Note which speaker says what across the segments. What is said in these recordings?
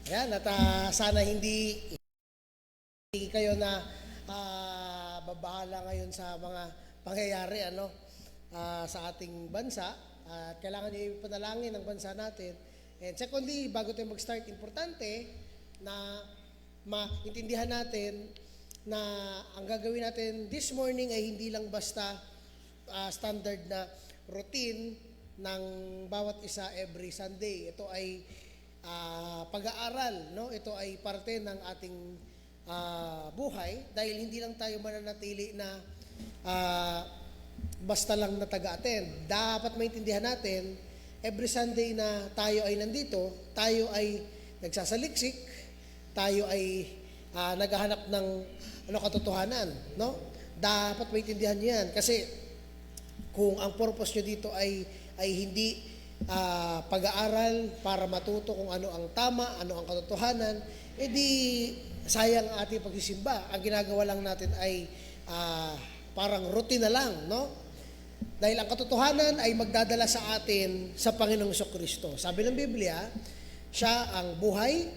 Speaker 1: Ayan, at sana hindi kayo na babahala ngayon sa mga pangyayari sa ating bansa. At kailangan ipanalangin ang bansa natin. And secondly, bago tayo mag-start, importante na maintindihan natin na ang gagawin natin this morning ay hindi lang basta standard na routine ng bawat isa every Sunday. Ito ay pag-aaral, no? Ito ay parte ng ating buhay dahil hindi lang tayo mananatili na basta lang na taga-attend. Dapat maintindihan natin, every Sunday na tayo ay nandito, tayo ay nagsasaliksik, tayo ay naghahanap ng katotohanan, no? Dapat maintindihan niyo yan kasi kung ang purpose nyo dito ay hindi pag-aaral para matuto kung ano ang tama, ano ang katotohanan, edi sayang ating pagsisimba. Ang ginagawa lang natin ay parang routine na lang, no? Dahil ang katotohanan ay magdadala sa atin sa Panginoong Jesucristo. Sabi ng Biblia, siya ang buhay,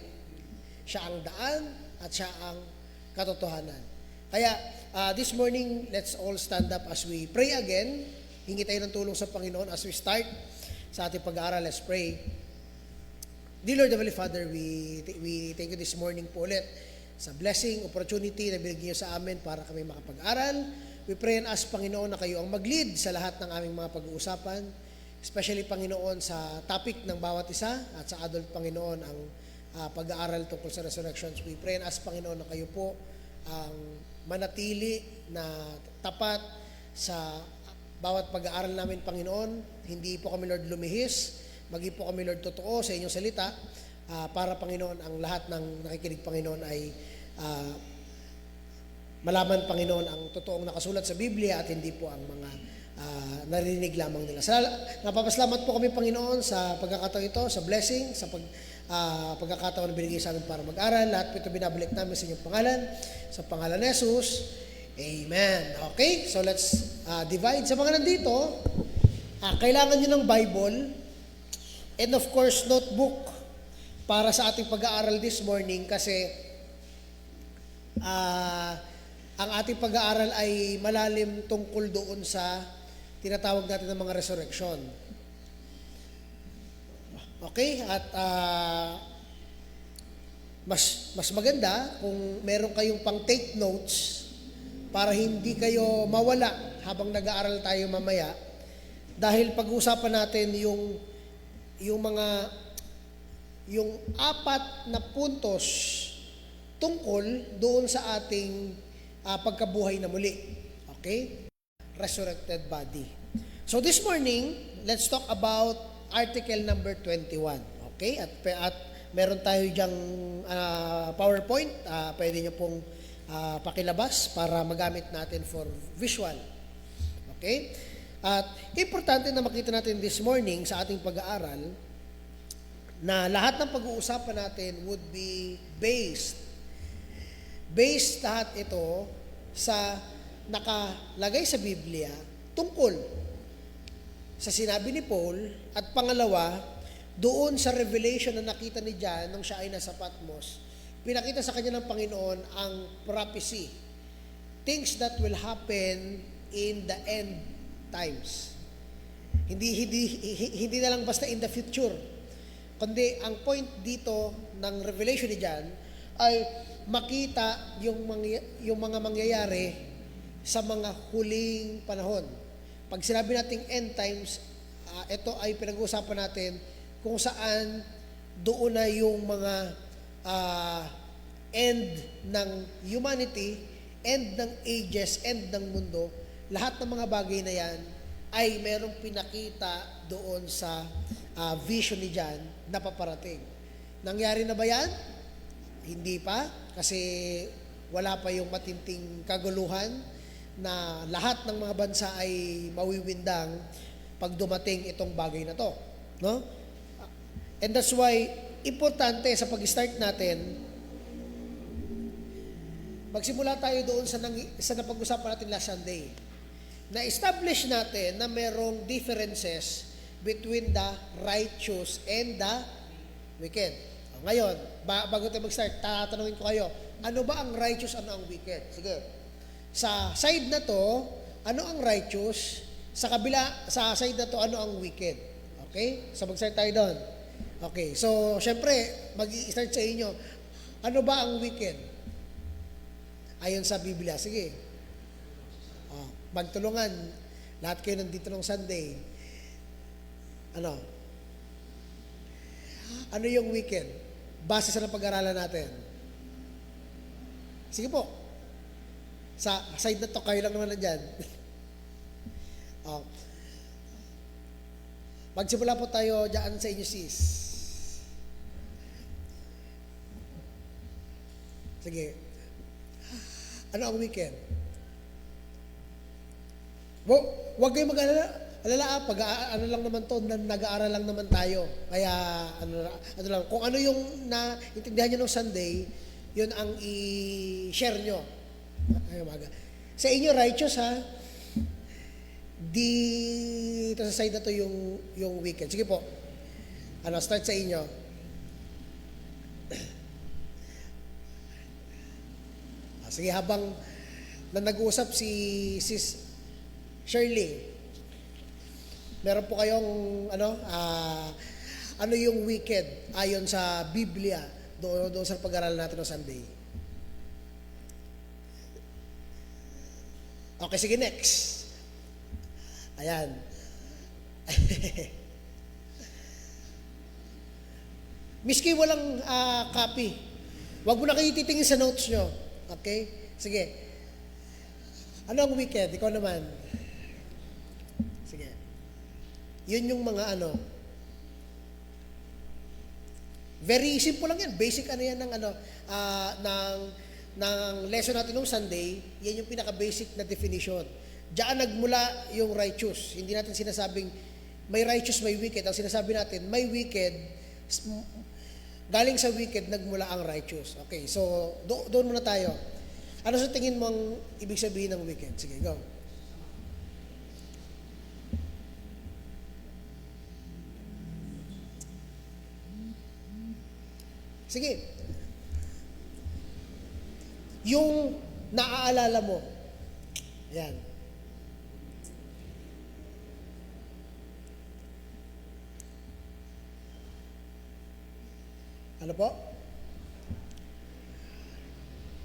Speaker 1: siya ang daan, at siya ang katotohanan. Kaya this morning, let's all stand up as we pray again. Hingi tayo ng tulong sa Panginoon as we start sa ating pag-aaral. Let's pray. Dear Lord Heavenly Father, we thank you this morning po ulit sa blessing, opportunity na binigyan niyo sa amin para kami makapag-aral. We pray and ask, Panginoon, na kayo ang mag-lead sa lahat ng aming mga pag-uusapan, especially, Panginoon, sa topic ng bawat isa at sa adult, Panginoon, ang pag-aaral tungkol sa resurrections. We pray and ask, Panginoon, na kayo po ang manatili na tapat sa bawat pag-aaral namin, Panginoon. Hindi po kami, Lord, lumihis. Maging po kami, Lord, totoo sa inyong salita para, Panginoon, ang lahat ng nakikinig, Panginoon, ay malaman, Panginoon, ang totoong nakasulat sa Biblia at hindi po ang mga narinig lamang nila. Napapasalamat po kami, Panginoon, sa pagkakataon ito, sa blessing, sa pagkakataon na binigay sa amin para mag-aral. Lahat po ito binabalik namin sa inyong pangalan, sa pangalan ni Jesus. Amen. Okay, so let's divide. Sa mga nandito, kailangan nyo ng Bible and of course, notebook para sa ating pag-aaral this morning kasi ang ating pag-aaral ay malalim tungkol doon sa tinatawag natin ng mga resurrection. Okay? At mas maganda kung meron kayong pang take notes para hindi kayo mawala habang nag-aaral tayo mamaya. Dahil pag-uusapan natin yung apat na puntos tungkol doon sa ating pagkabuhay na muli. Okay? Resurrected body. So this morning, let's talk about article number 21. Okay? At meron tayo diyang PowerPoint. Pwede nyo pong pakilabas para magamit natin for visual. Okay? At importante na makita natin this morning sa ating pag-aaral na lahat ng pag-uusapan natin would be based lahat ito sa nakalagay sa Biblia tungkol sa sinabi ni Paul at pangalawa, doon sa revelation na nakita ni John nung siya ay nasa Patmos, pinakita sa kanya ng Panginoon ang prophecy. Things that will happen in the end times. Hindi na lang basta in the future. Kundi ang point dito ng revelation ni John ay makita yung mga mangyayari sa mga huling panahon. Pag sinabi nating end times, ito ay pinag-uusapan natin kung saan doon na yung mga end ng humanity, end ng ages, end ng mundo. Lahat ng mga bagay na yan ay merong pinakita doon sa vision ni John na paparating. Nangyari na ba yan? Hindi pa, kasi wala pa yung matinding kaguluhan na lahat ng mga bansa ay mawiwindang pag dumating itong bagay na to. No? And that's why, importante sa pag-start natin, magsimula tayo doon sa napag-usapan natin last Sunday. Na-establish natin na merong differences between the righteous and the wicked. Ngayon, bago tayo mag-start, tatanungin ko kayo, ano ba ang righteous, ano ang wicked? Sige. Sa side na to, ano ang righteous? Sa kabila, sa side na to, ano ang wicked? Okay? So mag-start tayo doon. Okay. So, syempre, mag-i-start sa inyo. Ano ba ang wicked? Ayon sa Biblia. Sige. Magtulungan. Lahat kayo nandito ng Sunday. Ano? Ano yung wicked? Base sa napag-aralan natin. Sige po. Sa side na to, kayo lang naman na dyan. Magsimula po tayo dyan sa inyo, sis. Sige. Ano ang wicked? Huwag kayong mag-alala. Pag ano lang naman to, nag-aaral lang naman tayo. Kaya, ano lang, kung ano yung naintindihan nyo ng Sunday, yun ang i-share nyo. Ay, umaga. Sa inyo, righteous ha? Dito sa side na to yung wicked. Sige po. Start sa inyo. Sige, habang nag-uusap si Sis Shirley, meron po kayong ano yung wicked ayon sa Biblia doon sa pag-aaral natin ng Sunday. Okay, sige, next. Ayan. Miski walang copy, wag mo na kayo titingin sa notes nyo. Okay? Sige. Ano ang wicked? Ikaw naman. Sige. Yun yung mga very simple lang yan. Basic yan ng lesson natin nung Sunday. Yan yung pinaka-basic na definition. Diyan nagmula yung righteous. Hindi natin sinasabing may righteous, may wicked. Ang sinasabi natin, may wicked, galing sa wicked, nagmula ang righteous. Okay, so doon muna tayo. Ano sa tingin mo ang ibig sabihin ng wicked? Sige, go. Sige. Yung naaalala mo. Yan. Ano po?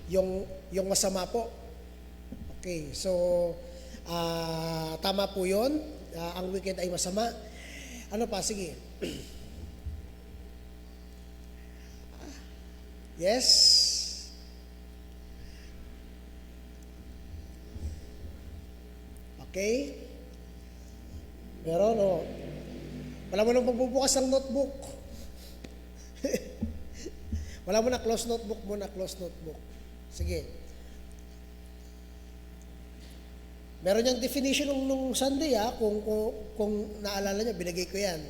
Speaker 1: Yung masama po. Okay, so tama po yun. Ang wicked ay masama. Ano pa? Sige. Yes? Okay? Pero wala mo nang pagbubukas ng notebook. Wala mo na close notebook muna, close notebook. Sige. Meron niyang definition nung Sunday kung naalala niya, binigay ko yan.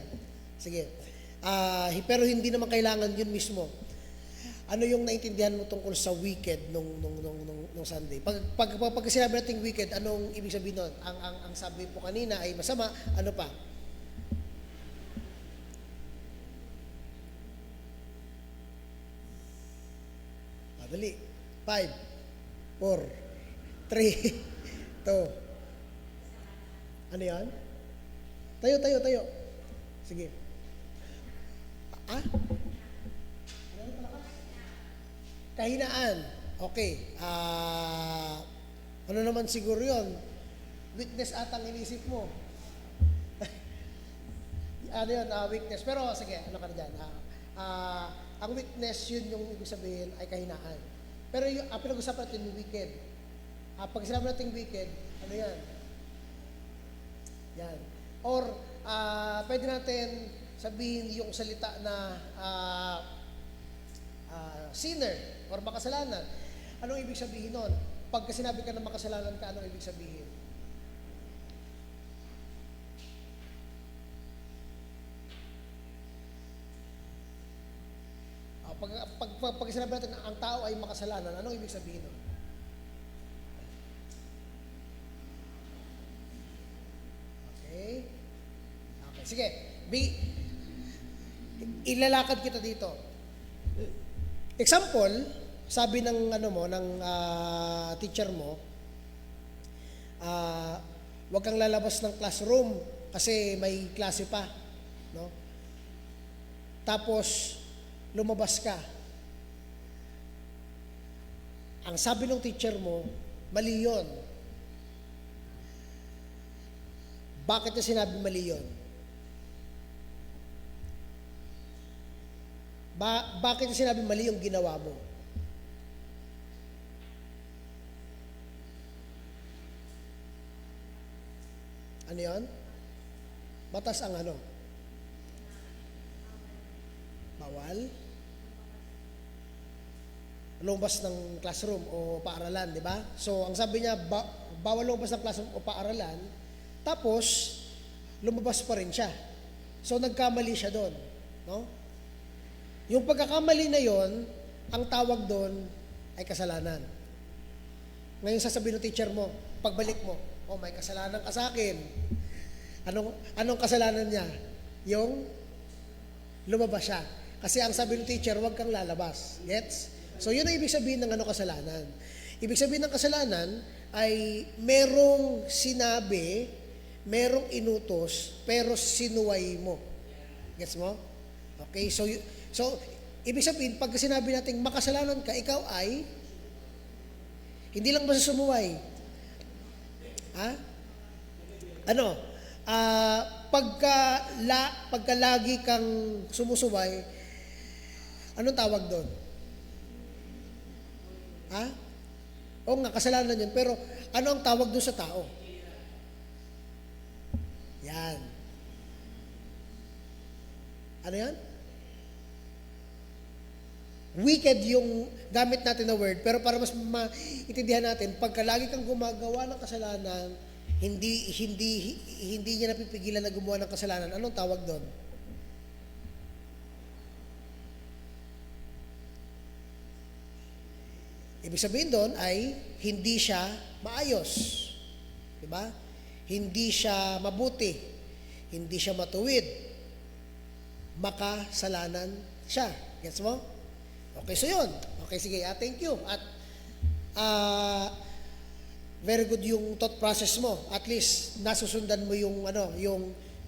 Speaker 1: Sige. Pero hindi naman kailangan yun mismo. Ano yung naintindihan mo tungkol sa wicked nung Sunday? Pag sinabi natin wicked, anong ibig sabihin nun? Ang sabi po kanina ay masama, ano pa? Dali. 5, 4, 3, 2. Ano yan? Tayo. Sige. Kahinaan. Okay. Ano naman siguro yun? Weakness atang inisip mo. Ano yun? Weakness. Pero sige, ano ka na dyan? Ang weakness, yun yung ibig sabihin ay kahinaan. Pero ang pinag-usapan natin yung wicked. Pag sinabi natin wicked, ano yan? Yan. Or, pwede natin sabihin yung salita na sinner or makasalanan. Anong ibig sabihin nun? Pag sinabi ka na makasalanan ka, anong ibig sabihin? Pag sinabi natin ang tao ay makasalanan, anong ibig sabihin nun? Okay? Okay, sige. Ilalakad kita dito. Example, sabi ng teacher mo, huwag kang lalabas ng classroom kasi may klase pa, no? Tapos lumabas ka. Ang sabi ng teacher mo, mali 'yon. Bakit niya sinabi mali 'yon? Bakit niya sinabi mali yung ginawa mo? Ano 'yon? Batas ang ano? Bawal lumabas ng classroom o paaralan, di ba? So, ang sabi niya, bawal lumabas ng classroom o paaralan, tapos, lumabas pa rin siya. So, nagkamali siya doon, no? Yung pagkakamali na yon, ang tawag doon ay kasalanan. Ngayon, sasabihin ng teacher mo, pagbalik mo, oh, may kasalanan ka sa akin. Anong kasalanan niya? Yung lumabas siya. Kasi ang sabi ng teacher, huwag kang lalabas. Gets? So, yun ang ibig sabihin ng kasalanan. Ibig sabihin ng kasalanan ay merong sinabi, merong inutos, pero sinuway mo. Gets mo? Okay? So ibig sabihin, pag sinabi natin makasalanan ka, ikaw ay hindi lang basta sumuway. Ha? Pagka lagi kang sumusuway, anong tawag doon? Ha? Oo nga, kasalanan yun. Pero ano ang tawag doon sa tao? Yan. Ano yan? Wicked yung gamit natin na word, pero para mas maintindihan natin, pagka lagi kang gumagawa ng kasalanan, hindi niya napipigilan na gumawa ng kasalanan, anong tawag doon? Ibig sabihin doon ay hindi siya maayos. Diba? Hindi siya mabuti. Hindi siya matuwid. Makasalanan siya. Gets mo? Okay, so yun. Okay, sige. Thank you. At very good yung thought process mo. At least nasusundan mo yung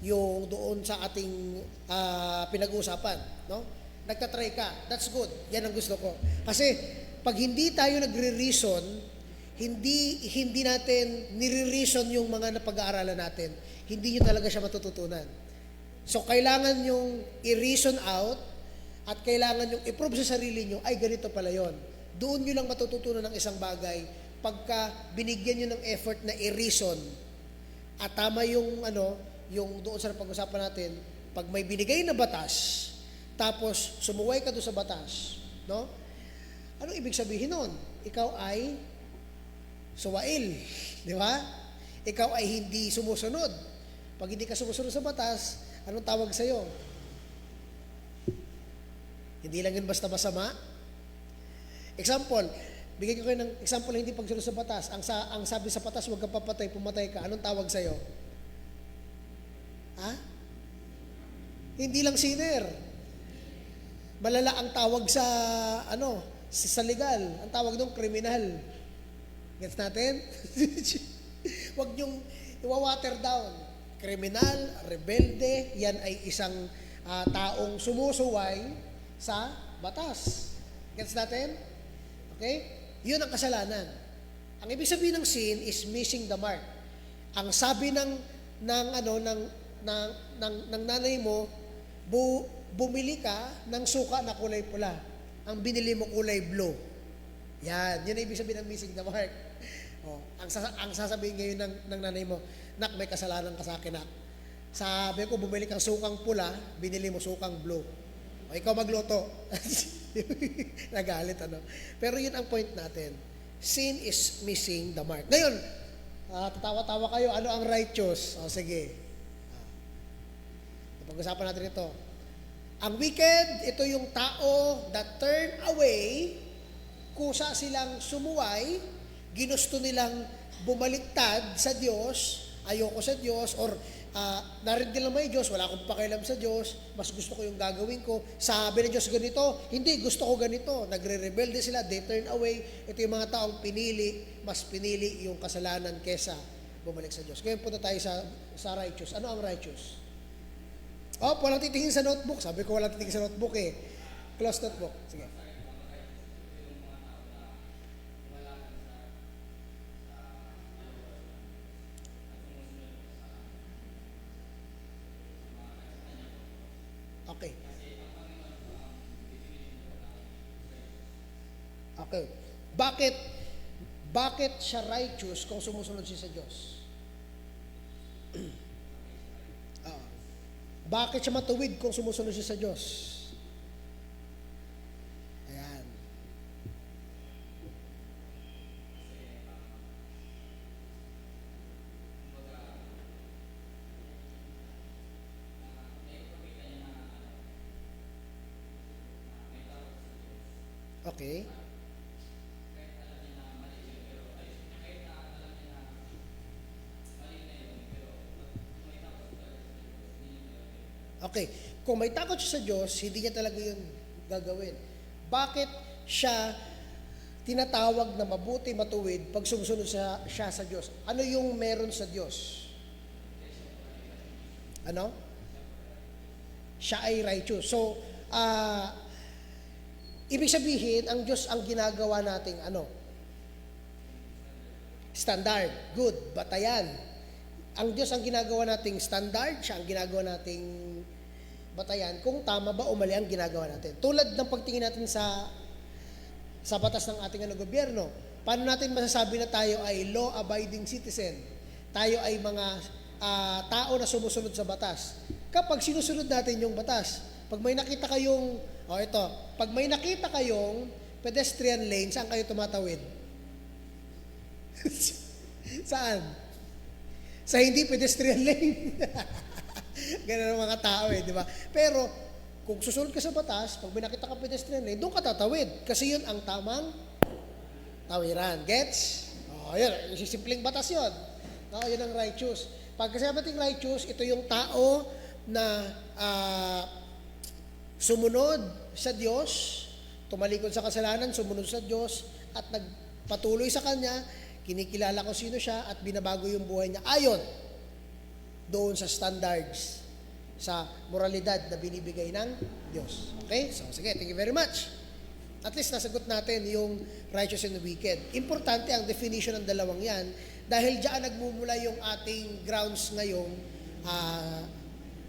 Speaker 1: yung doon sa ating pinag-uusapan, no? Nagtatry ka. That's good. Yan ang gusto ko. Kasi pag hindi tayo nagre-reason, hindi natin nire-reason yung mga napag-aaralan natin, hindi nyo talaga siya matututunan. So, kailangan yung i-reason out at kailangan yung i-prove sa sarili nyo, ay ganito pala yon. Doon nyo lang matututunan ng isang bagay pagka binigyan nyo ng effort na i-reason. At tama yung yung doon sa pag-usapan natin, pag may binigay na batas, tapos sumuway ka doon sa batas, no? Anong ibig sabihin nun? Ikaw ay suwail. Di ba? Ikaw ay hindi sumusunod. Pag hindi ka sumusunod sa batas, anong tawag sa'yo? Hindi lang yun basta masama. Example, bigyan ko kayo ng example na hindi pagsunod sa batas. Ang sabi sa batas, huwag ka papatay, pumatay ka. Anong tawag sa'yo? Ha? Hindi lang sinner. Malala ang tawag sa sa legal, ang tawag doon, kriminal. Gets natin? Huwag niyong i-water down. Kriminal, rebelde, yan ay isang taong sumusuway sa batas. Gets natin? Okay? Yun ang kasalanan. Ang ibig sabihin ng sin is missing the mark. Ang sabi ng nanay mo, bumili ka ng suka na kulay pula. Ang binili mo kulay blue. Yan. Yun ang ibig sabihin ng missing the mark. Ang sasabihin ngayon ng nanay mo, nak, may kasalanan ka sa akin, nak. Sabi ko, bumili kang sukang pula, binili mo sukang blue. O ikaw magluto. Nagalit, Pero yun ang point natin. Sin is missing the mark. Ngayon, tatawa-tawa kayo, ano ang righteous? O sige. Pag-usapan natin ito. Ang wicked, ito yung tao that turn away, kusa silang sumuway, ginusto nilang bumaliktad sa Diyos, ayoko sa Diyos, or narinig nila may Diyos, wala akong pakialam sa Diyos, mas gusto ko yung gagawin ko. Sabi ng Diyos ganito, hindi, gusto ko ganito. Nagre-rebelde sila, they turn away. Ito yung mga taong mas pinili yung kasalanan kesa bumalik sa Diyos. Ngayon punta tayo sa righteous. Ano ang righteous? Walang titingin sa notebook. Sabi ko walang titingin sa notebook eh. Close notebook. Sige. Okay. Okay. Bakit siya righteous kung sumusunod siya sa Diyos? Bakit siya matuwid kung sumusunod siya sa Diyos? Ayan. Okay. Okay. Kung may takot siya sa Diyos, hindi niya talaga yun gagawin. Bakit siya tinatawag na mabuti, matuwid pag sumusunod siya sa Diyos? Ano yung meron sa Diyos? Ano? Siya ay righteous. So, ibig sabihin, ang Diyos ang ginagawa nating standard. Good. Batayan. Ang Diyos ang ginagawa nating standard, siya ang ginagawa nating batayan kung tama ba o mali ang ginagawa natin. Tulad ng pagtingin natin sa batas ng ating gobyerno. Paano natin masasabi na tayo ay law-abiding citizen? Tayo ay mga tao na sumusunod sa batas. Kapag sinusunod natin yung batas, pag may nakita kayong, pag may nakita kayong pedestrian lane, saan kayo tumatawid? Saan? Sa hindi pedestrian lane. Ganun ang mga tao di ba? Pero, kung susunod ka sa batas, pag may nakita ka pedestrian lane, doon ka tatawid. Kasi yun ang tamang tawiran. Gets? Yun. Yung simpleng batas yun. Yun ang righteous. Pag kasi nating righteous, ito yung tao na sumunod sa Diyos, tumalikod sa kasalanan, sumunod sa Diyos, at nagpatuloy sa Kanya, kinikilala ko sino siya, at binabago yung buhay niya ayon doon sa standards, sa moralidad na binibigay ng Diyos. Okay? So, sige, thank you very much. At least nasagot natin yung righteous and wicked. Importante ang definition ng dalawang yan dahil diyan nagmumula yung ating grounds ngayong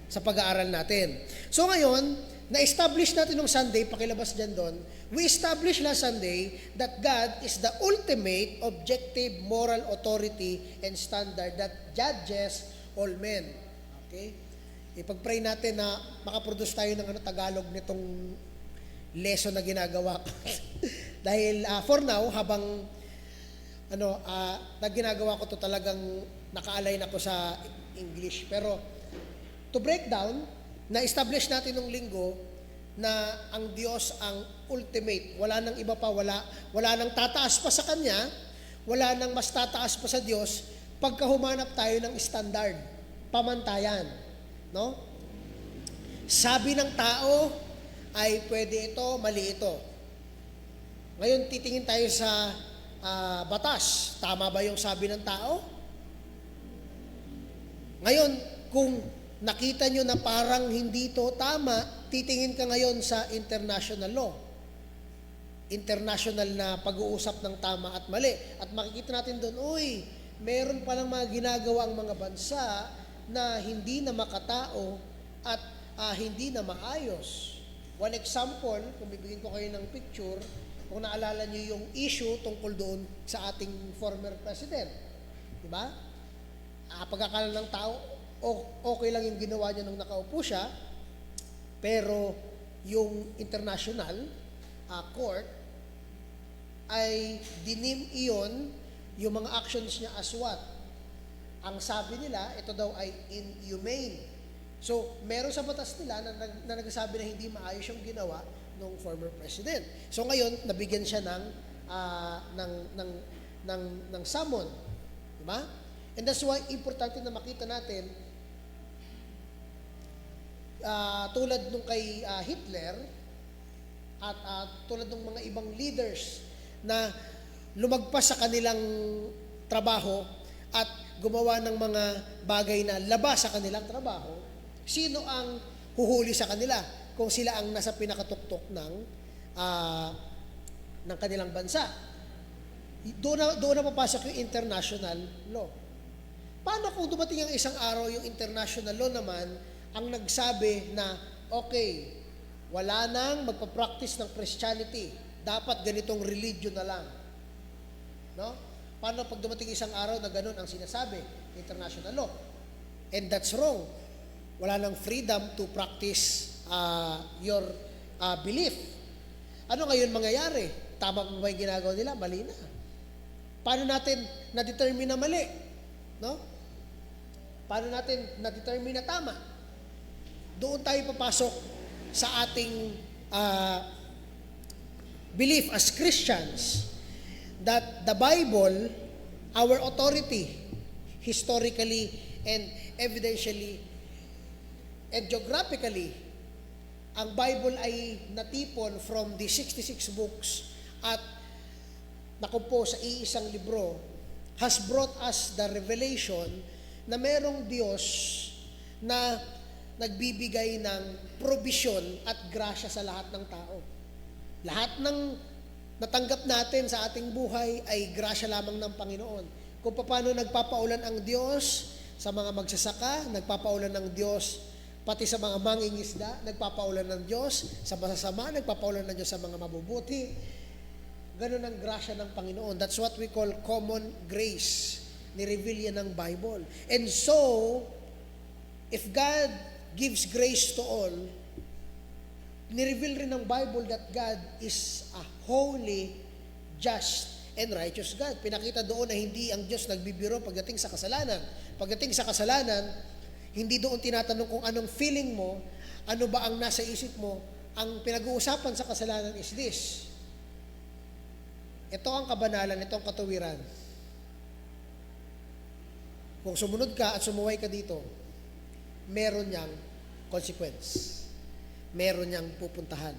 Speaker 1: sa pag-aaral natin. So ngayon, na-establish natin nung Sunday, pakilabas dyan doon, we established last Sunday that God is the ultimate, objective, moral authority and standard that judges all men. Okay? Ipag-pray natin na makaproduce tayo ng Tagalog nitong lesson na ginagawa ko. Dahil for now, habang na ginagawa ko to talagang naka-align ako sa English. Pero to break down, na-establish natin nung linggo na ang Diyos ang ultimate. Wala nang iba pa, wala nang tataas pa sa Kanya, wala nang mas tataas pa sa Diyos pagka humanap tayo ng standard, pamantayan. No? Sabi ng tao ay pwede ito, mali ito. Ngayon, titingin tayo sa batas. Tama ba yung sabi ng tao? Ngayon, kung nakita nyo na parang hindi to tama, titingin ka ngayon sa international law. International na pag-uusap ng tama at mali. At makikita natin doon, meron palang mga ginagawa ang mga bansa na hindi na makatao at hindi na maayos. One example, kung bibigyan ko kayo ng picture, kung naalala niyo yung issue tungkol doon sa ating former president. Diba? Pagkakala ng tao, okay lang yung ginawa niya nung nakaupo siya, pero yung international court ay dinim iyon yung mga actions niya as what? Ang sabi nila, ito daw ay inhumane. So, meron sa batas nila na nagsasabi na hindi maayos yung ginawa ng former president. So, ngayon, nabigyan siya ng summon. Diba? And that's why, importante na makita natin tulad nung kay Hitler at tulad ng mga ibang leaders na lumagpas sa kanilang trabaho at gumawa ng mga bagay na labas sa kanilang trabaho, sino ang huhuli sa kanila kung sila ang nasa pinakatuktok ng kanilang bansa? Doon na papasok yung international law. Paano kung dumating ang isang araw yung international law naman ang nagsabi na, okay, wala nang magpa-practice ng Christianity, dapat ganitong religion na lang. No? Paano pag dumating isang araw na ganun ang sinasabi, international law? And that's wrong. Wala nang freedom to practice your belief. Ano ngayon mangyayari? Tama pa ba yung ginagawa nila? Mali na. Paano natin na-determine na mali? No? Paano natin na-determine na tama? Doon tayo papasok sa ating belief as Christians that the Bible, our authority, historically and evidentially and geographically, ang Bible ay natipon from the 66 books at nakumpo sa iisang libro, has brought us the revelation na merong Diyos na nagbibigay ng provision at grasya sa lahat ng tao. Lahat ng natanggap natin sa ating buhay ay grasya lamang ng Panginoon. Kung paano nagpapaulan ang Diyos sa mga magsasaka, nagpapaulan ng Diyos pati sa mga mangingisda, nagpapaulan ng Diyos sa masasama, nagpapaulan ng Diyos sa mga mabubuti. Ganun ang grasya ng Panginoon. That's what we call common grace. Ni-reveal yan ng Bible. And so, if God gives grace to all, ni-reveal rin ng Bible that God is a holy, just, and righteous God. Pinakita doon na hindi ang Diyos nagbibiro pagdating sa kasalanan. Pagdating sa kasalanan, hindi doon tinatanong kung anong feeling mo, ano ba ang nasa isip mo. Ang pinag-uusapan sa kasalanan is this. Ito ang kabanalan, ito ang katuwiran. Kung sumunod ka at sumuway ka dito, meron niyang consequence. Meron niyang pupuntahan.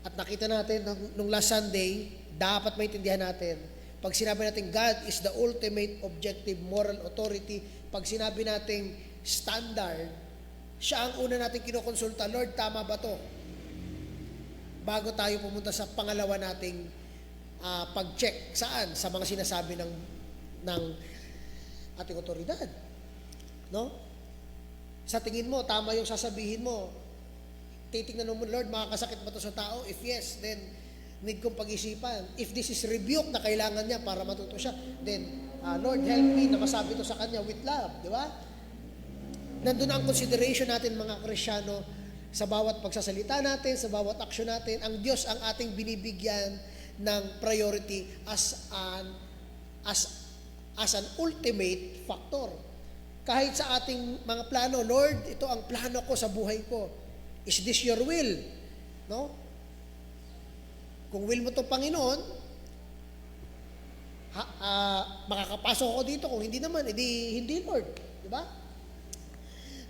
Speaker 1: At nakita natin nung last Sunday, dapat maintindihan natin, pag sinabi natin God is the ultimate objective moral authority, pag sinabi natin standard, siya ang una natin kinukonsulta, Lord, tama ba to? Bago tayo pumunta sa pangalawa nating pag-check saan? Sa mga sinasabi ng ating otoridad. No? Sa tingin mo, tama yung sasabihin mo. Titingnan mo, Lord, makakasakit ba ito sa tao? If yes, then need kong pag-isipan. If this is rebuke na kailangan niya para matuto siya, then, Lord, help me na masabi ito sa kanya with love. Di ba? Nandun ang consideration natin mga Kristyano sa bawat pagsasalita natin, sa bawat aksyon natin. Ang Diyos ang ating binibigyan ng priority as an ultimate factor. Kahit sa ating mga plano, Lord, ito ang plano ko sa buhay ko. Is this your will? No? Kung will mo ito, Panginoon, makakapasok ako dito. Kung hindi naman, edi hindi, Lord. Diba?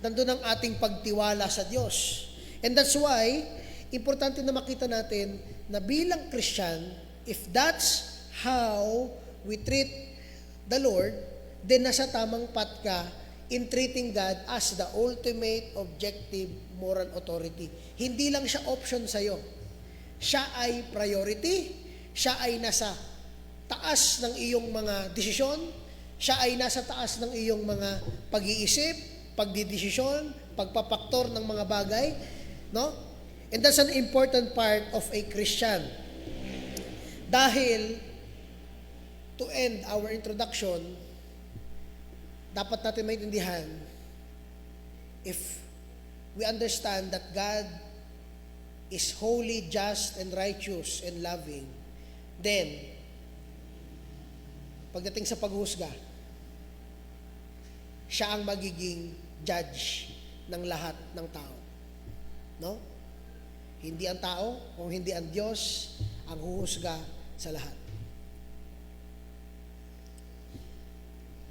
Speaker 1: Nandun ang ating pagtiwala sa Diyos. And that's why, importante na makita natin na bilang Christian, if that's how we treat the Lord, then nasa tamang path ka in treating God as the ultimate objective moral authority. Hindi lang siya option sa'yo. Siya ay priority, siya ay nasa taas ng iyong mga desisyon, siya ay nasa taas ng iyong mga pag-iisip, pagdidesisyon, pagpapaktor ng mga bagay, no? And that's an important part of a Christian. Dahil, to end our introduction, dapat natin maintindihan, if we understand that God is holy, just, and righteous, and loving, then, pagdating sa paghusga, siya ang magiging judge ng lahat ng tao. No? Hindi ang tao, kung hindi ang Diyos, ang huhusga sa lahat.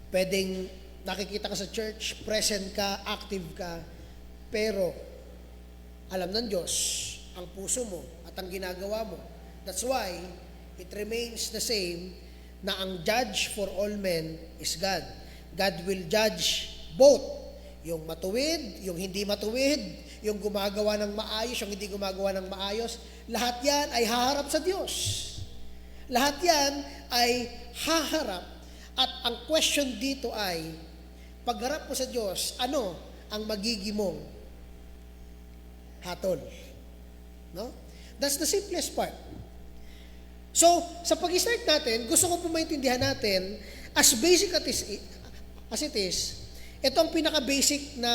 Speaker 1: Pwedeng nakikita ka sa church, present ka, active ka, Pero, alam ng Diyos ang puso mo at ang ginagawa mo. That's why, it remains the same na ang judge for all men is God. God will judge both. Yung matuwid, yung hindi matuwid, yung gumagawa ng maayos, yung hindi gumagawa ng maayos. Lahat yan ay haharap sa Diyos. Lahat yan ay haharap. At ang question dito ay, pagharap mo sa Diyos, ano ang magiging mong hatol? No? That's the simplest part. So, sa pag-start natin, gusto ko po maintindihan natin, as basic as it is, ito ang pinaka-basic na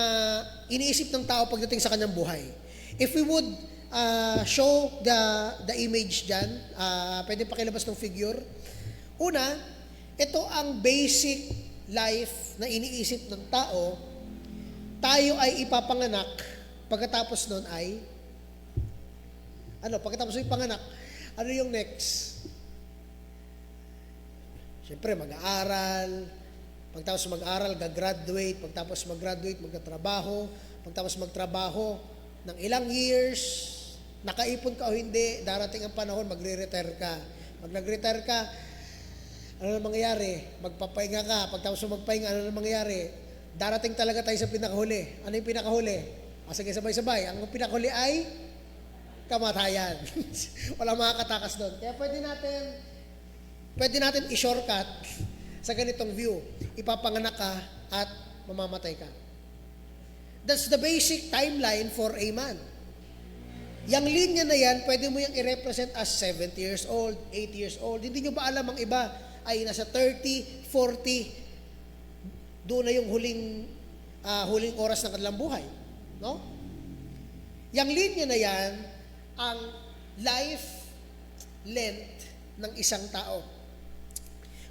Speaker 1: iniisip ng tao pagdating sa kanyang buhay. If we would show the image dyan, pwede pakilabas ng figure. Una, ito ang basic life na iniisip ng tao. Tayo ay ipapanganak, pagkatapos nun ay, pagkatapos ng ipanganak, ano yung next? Siyempre, mag-aaral. Pagtapos mag-aaral, gagraduate. Pagtapos mag-graduate, magtatrabaho. Pagtapos magtrabaho ng ilang years, nakaipon ka o hindi, darating ang panahon, magre-retire ka. Pag nag-retire ka, ano na mangyayari? Magpapahinga ka. Pagtapos magpahinga, ano na mangyayari? Darating talaga tayo sa pinakahuli. Ano yung pinakahuli? Sige, sabay-sabay. Ang pinakahuli ay kamatayan. Wala makakatakas doon. Kaya pwede natin i-shortcut sa ganitong view. Ipapanganak ka at mamamatay ka. That's the basic timeline for a man. Yang linya na yan, pwede mo yung i-represent as 70 years old, 80 years old. Hindi nyo ba alam ang iba ay nasa 30, 40, doon na yung huling oras ng kanilang buhay. No? Yang linya na yan, ang life length ng isang tao.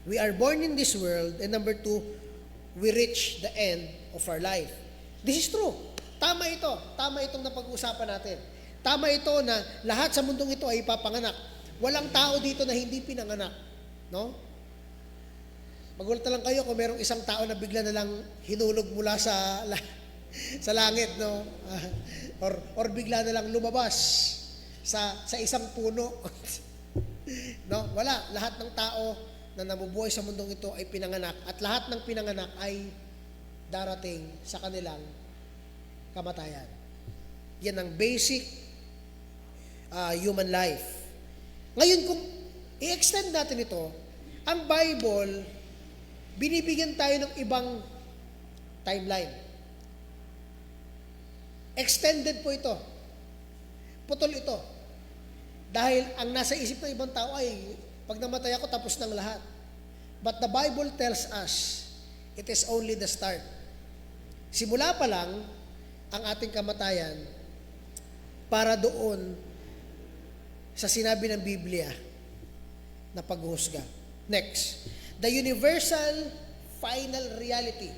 Speaker 1: We are born in this world, and number 2, we reach the end of our life. This is true. Tama ito. Tama itong napag-uusapan natin. Tama ito na lahat sa mundong ito ay ipapanganak. Walang tao dito na hindi pinanganak. No? Magulat na lang kayo kung merong isang tao na bigla na lang hinulog mula sa langit, no? Or bigla na lang lumabas sa isang puno. No? Wala. Lahat ng tao na namubuhay sa mundong ito ay pinanganak. At lahat ng pinanganak ay darating sa kanilang kamatayan. Yan ang basic human life. Ngayon, kung i-extend natin ito, ang Bible, binibigyan tayo ng ibang timeline. Extended po ito. Putol ito. Dahil ang nasa isip ng ibang tao ay, pag namatay ako, tapos ng lahat. But the Bible tells us, it is only the start. Simula pa lang, ang ating kamatayan, para doon sa sinabi ng Biblia na paghuhusga. Next, the universal final reality.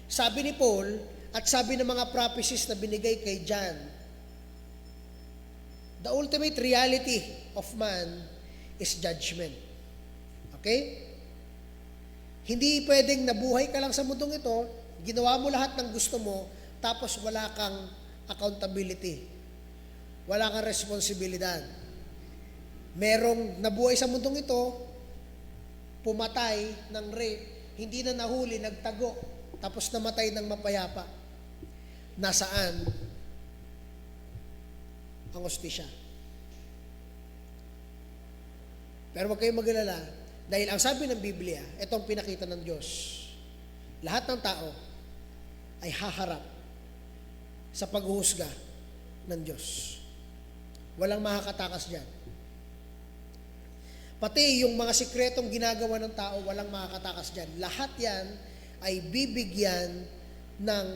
Speaker 1: Sabi ni Paul, at sabi ng mga prophecies na binigay kay John, the ultimate reality of man is judgment. Okay? Hindi pwedeng nabuhay ka lang sa mundong ito, ginawa mo lahat ng gusto mo, tapos wala kang accountability. Wala kang responsibilidad. Merong nabuhay sa mundong ito, pumatay ng rape, hindi na nahuli, nagtago, tapos namatay ng mapayapa. Nasaan ang hustisya? Pero huwag kayong mag-alala, dahil ang sabi ng Biblia, itong pinakita ng Diyos, lahat ng tao ay haharap sa paghuhusga ng Diyos. Walang makakatakas dyan. Pati yung mga sikretong ginagawa ng tao, walang makakatakas dyan. Lahat yan ay bibigyan ng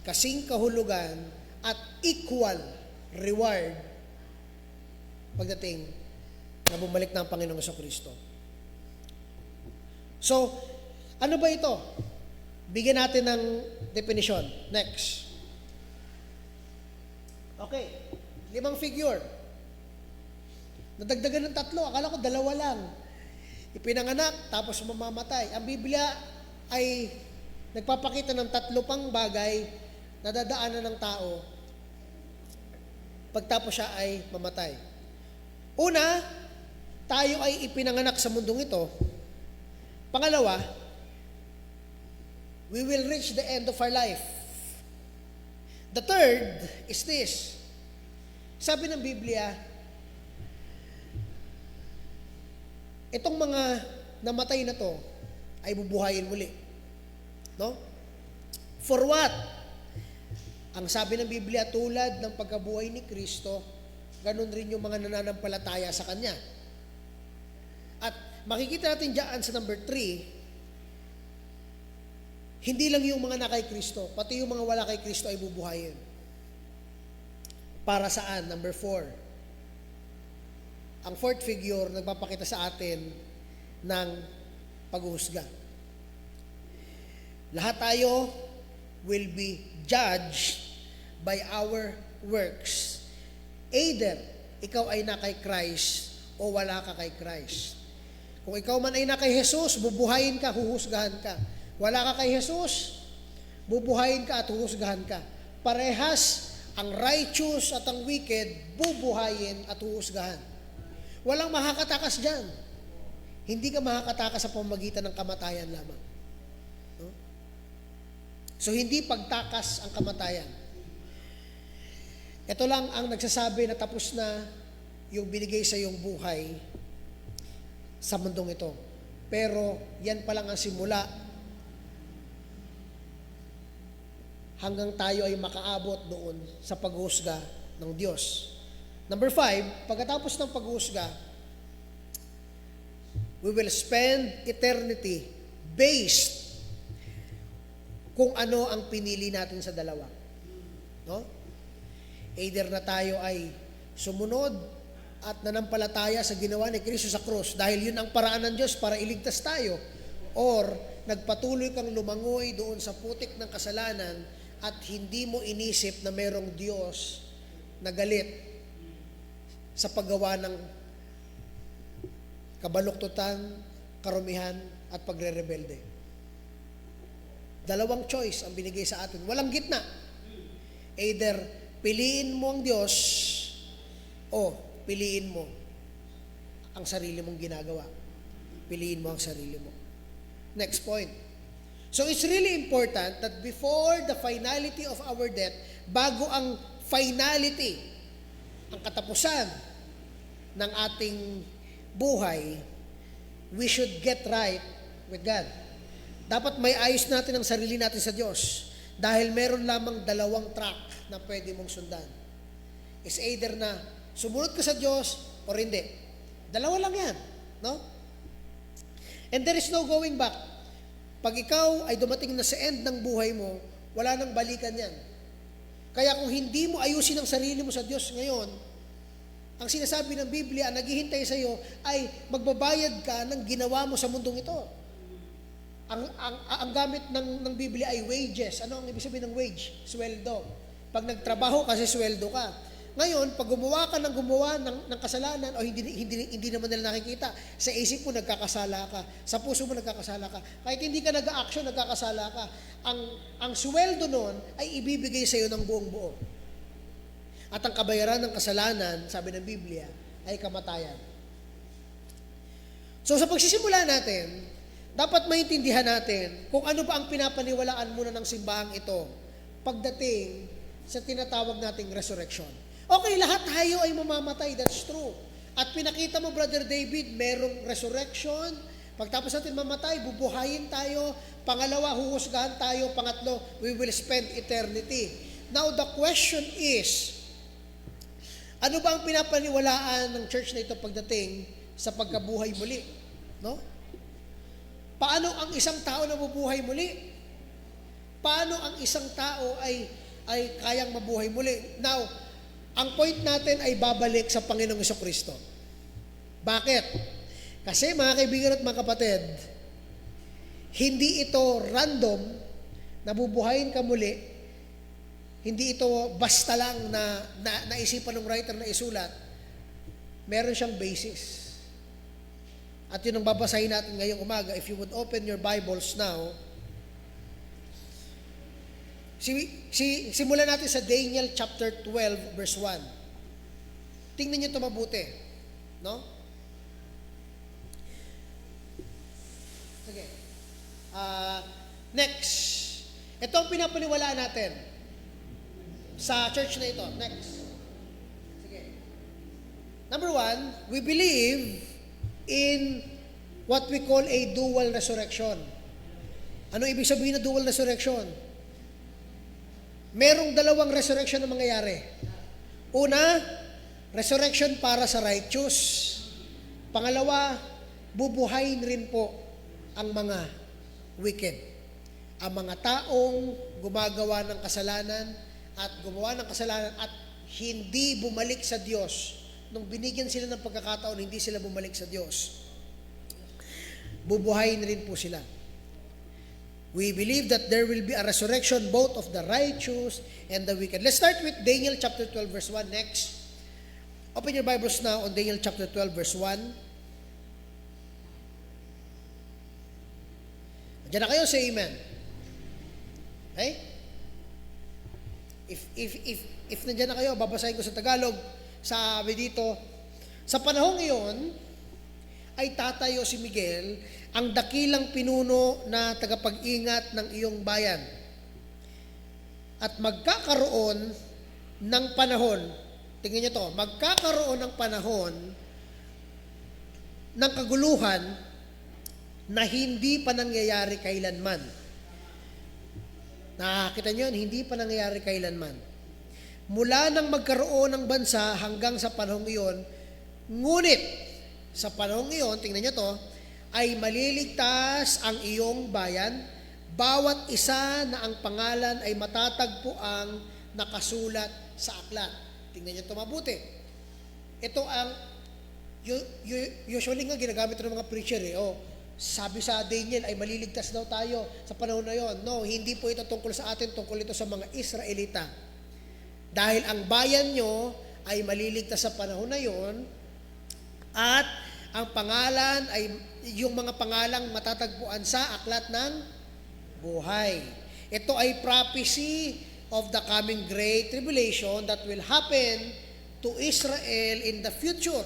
Speaker 1: kasing kahulugan at equal reward pagdating na bumalik ng Panginoong Jesucristo. So, ano ba ito? Bigyan natin ng definition. Next. Okay. 5 figure. Nadagdagan ng 3. Akala ko 2 lang. Ipinanganak, tapos mamamatay. Ang Biblia ay nagpapakita ng 3 pang bagay nadadaanan ng tao pagtapos siya ay mamatay. Una, tayo ay ipinanganak sa mundong ito. Pangalawa, we will reach the end of our life. The third is this. Sabi ng Biblia, itong mga namatay na to ay bubuhayin muli. No? For what? Ang sabi ng Biblia, tulad ng pagkabuhay ni Kristo, ganun rin yung mga nananampalataya sa Kanya. At makikita natin dyan sa number 3, hindi lang yung mga na kay Kristo, pati yung mga wala kay Kristo ay bubuhayin. Para saan? Number 4. Ang fourth figure, nagpapakita sa atin ng paghuhusga. Lahat tayo will be judged by our works. Either ikaw ay na kay Christ o wala ka kay Christ. Kung ikaw man ay na kay Jesus, bubuhayin ka, huhusgahan ka. Wala ka kay Jesus, bubuhayin ka at huhusgahan ka. Parehas ang righteous at ang wicked, bubuhayin at huhusgahan. Walang makakatakas dyan. Hindi ka makakatakas sa pamamagitan ng kamatayan lamang. No? So, hindi pagtakas ang kamatayan. Ito lang ang nagsasabi na tapos na yung binigay sa iyong buhay sa mundong ito. Pero, yan pa lang ang simula hanggang tayo ay makaabot doon sa paghuhusga ng Diyos. Number 5, pagkatapos ng paghuhusga, we will spend eternity based kung ano ang pinili natin sa dalawa. No? Either na tayo ay sumunod at nanampalataya sa ginawa ni Kristo sa krus dahil yun ang paraan ng Diyos para iligtas tayo, or nagpatuloy kang lumangoy doon sa putik ng kasalanan at hindi mo inisip na merong Diyos na galit sa paggawa ng kabaluktutan, karumihan, at pagre-rebelde. Dalawang choice ang binigay sa atin. Walang gitna. Either piliin mo ang Diyos o piliin mo ang sarili mong ginagawa. Piliin mo ang sarili mo. Next point. So it's really important that before the finality of our death, bago ang finality, ang katapusan ng ating buhay, we should get right with God. Dapat may ayos natin ang sarili natin sa Diyos dahil meron lamang dalawang track na pwede mong sundan. It's either na sumunod ka sa Diyos or hindi. Dalawa lang yan. No? And there is no going back. Pag ikaw ay dumating na sa end ng buhay mo, wala nang balikan yan. Kaya kung hindi mo ayusin ang sarili mo sa Diyos ngayon, ang sinasabi ng Biblia, ang naghihintay sa iyo ay magbabayad ka ng ginawa mo sa mundong ito. Ang gamit ng Biblia ay wages. Ano ang ibig sabihin ng wage? Sweldo. Pag nagtrabaho kasi sweldo ka. Ngayon, pag gumawa ka ng kasalanan o hindi naman nila nakikita, sa isip mo nagkakasala ka, sa puso mo nagkakasala ka, kahit hindi ka nag-a-action, nagkakasala ka, ang sweldo nun ay ibibigay sa iyo ng buong buo. At ang kabayaran ng kasalanan, sabi ng Biblia, ay kamatayan. So sa pagsisimula natin, dapat maintindihan natin kung ano ba ang pinapaniwalaan muna ng simbahang ito pagdating sa tinatawag nating resurrection. Okay, lahat tayo ay mamamatay, that's true. At pinakita mo, Brother David, merong resurrection. Pagtapos natin mamatay, bubuhayin tayo. Pangalawa, huhusgahan tayo. Pangatlo, we will spend eternity. Now, the question is, ano ba ang pinapaniwalaan ng church na ito pagdating sa pagkabuhay muli? No? Paano ang isang tao na bubuhay muli? Paano ang isang tao ay kayang mabuhay muli? Now, ang point natin ay babalik sa Panginoong Jesucristo. Bakit? Kasi mga kaibigan at mga kapatid, hindi ito random na bubuhayin ka muli. Hindi ito basta lang na naisipan ng writer na isulat. Meron siyang basis. At yun ang babasahin natin ngayong umaga. If you would open your Bibles now, Simulan natin sa Daniel chapter 12 verse 1. Tingnan niyo ito mabuti. No? Sige. Next. Ito ang pinapaniwalaan natin sa church na ito. Next. Sige. Number 1, we believe in what we call a dual resurrection. Ano ibig sabihin na dual resurrection? Merong dalawang resurrection na mangyayari. Una, resurrection para sa righteous. Pangalawa, bubuhayin rin po ang mga wicked. Ang mga taong gumagawa ng kasalanan at gumawa ng kasalanan at hindi bumalik sa Diyos. Nung binigyan sila ng pagkakataon, hindi sila bumalik sa Diyos. Bubuhayin rin po sila. We believe that there will be a resurrection both of the righteous and the wicked. Let's start with Daniel chapter 12 verse 1 next. Open your Bibles now on Daniel chapter 12 verse 1. Diyan na kayo, say amen. Okay? If nandiyan na kayo, babasahin ko sa Tagalog. Sabi dito, sa panahong iyon, ay tatayo si Miguel, ang dakilang pinuno na tagapag-ingat ng iyong bayan. At magkakaroon ng panahon, tingnan niyo to, magkakaroon ng panahon ng kaguluhan na hindi pa nangyayari kailanman. Nakakita niyo, hindi pa nangyayari kailanman. Mula nang magkaroon ng bansa hanggang sa panahong iyon, ngunit sa panahong iyon, tingnan niyo to, ay maliligtas ang iyong bayan, bawat isa na ang pangalan ay matatagpo ang nakasulat sa aklat. Tingnan niyo to mabuti. Ito ang, usually nga ginagamit ng mga preacher sabi sa Daniel ay maliligtas daw tayo sa panahon na yon. No, hindi po ito tungkol sa atin, tungkol ito sa mga Israelita. Dahil ang bayan nyo ay maliligtas sa panahon na yon at ang pangalan ay yung mga pangalang matatagpuan sa aklat ng buhay. Ito ay prophecy of the coming great tribulation that will happen to Israel in the future.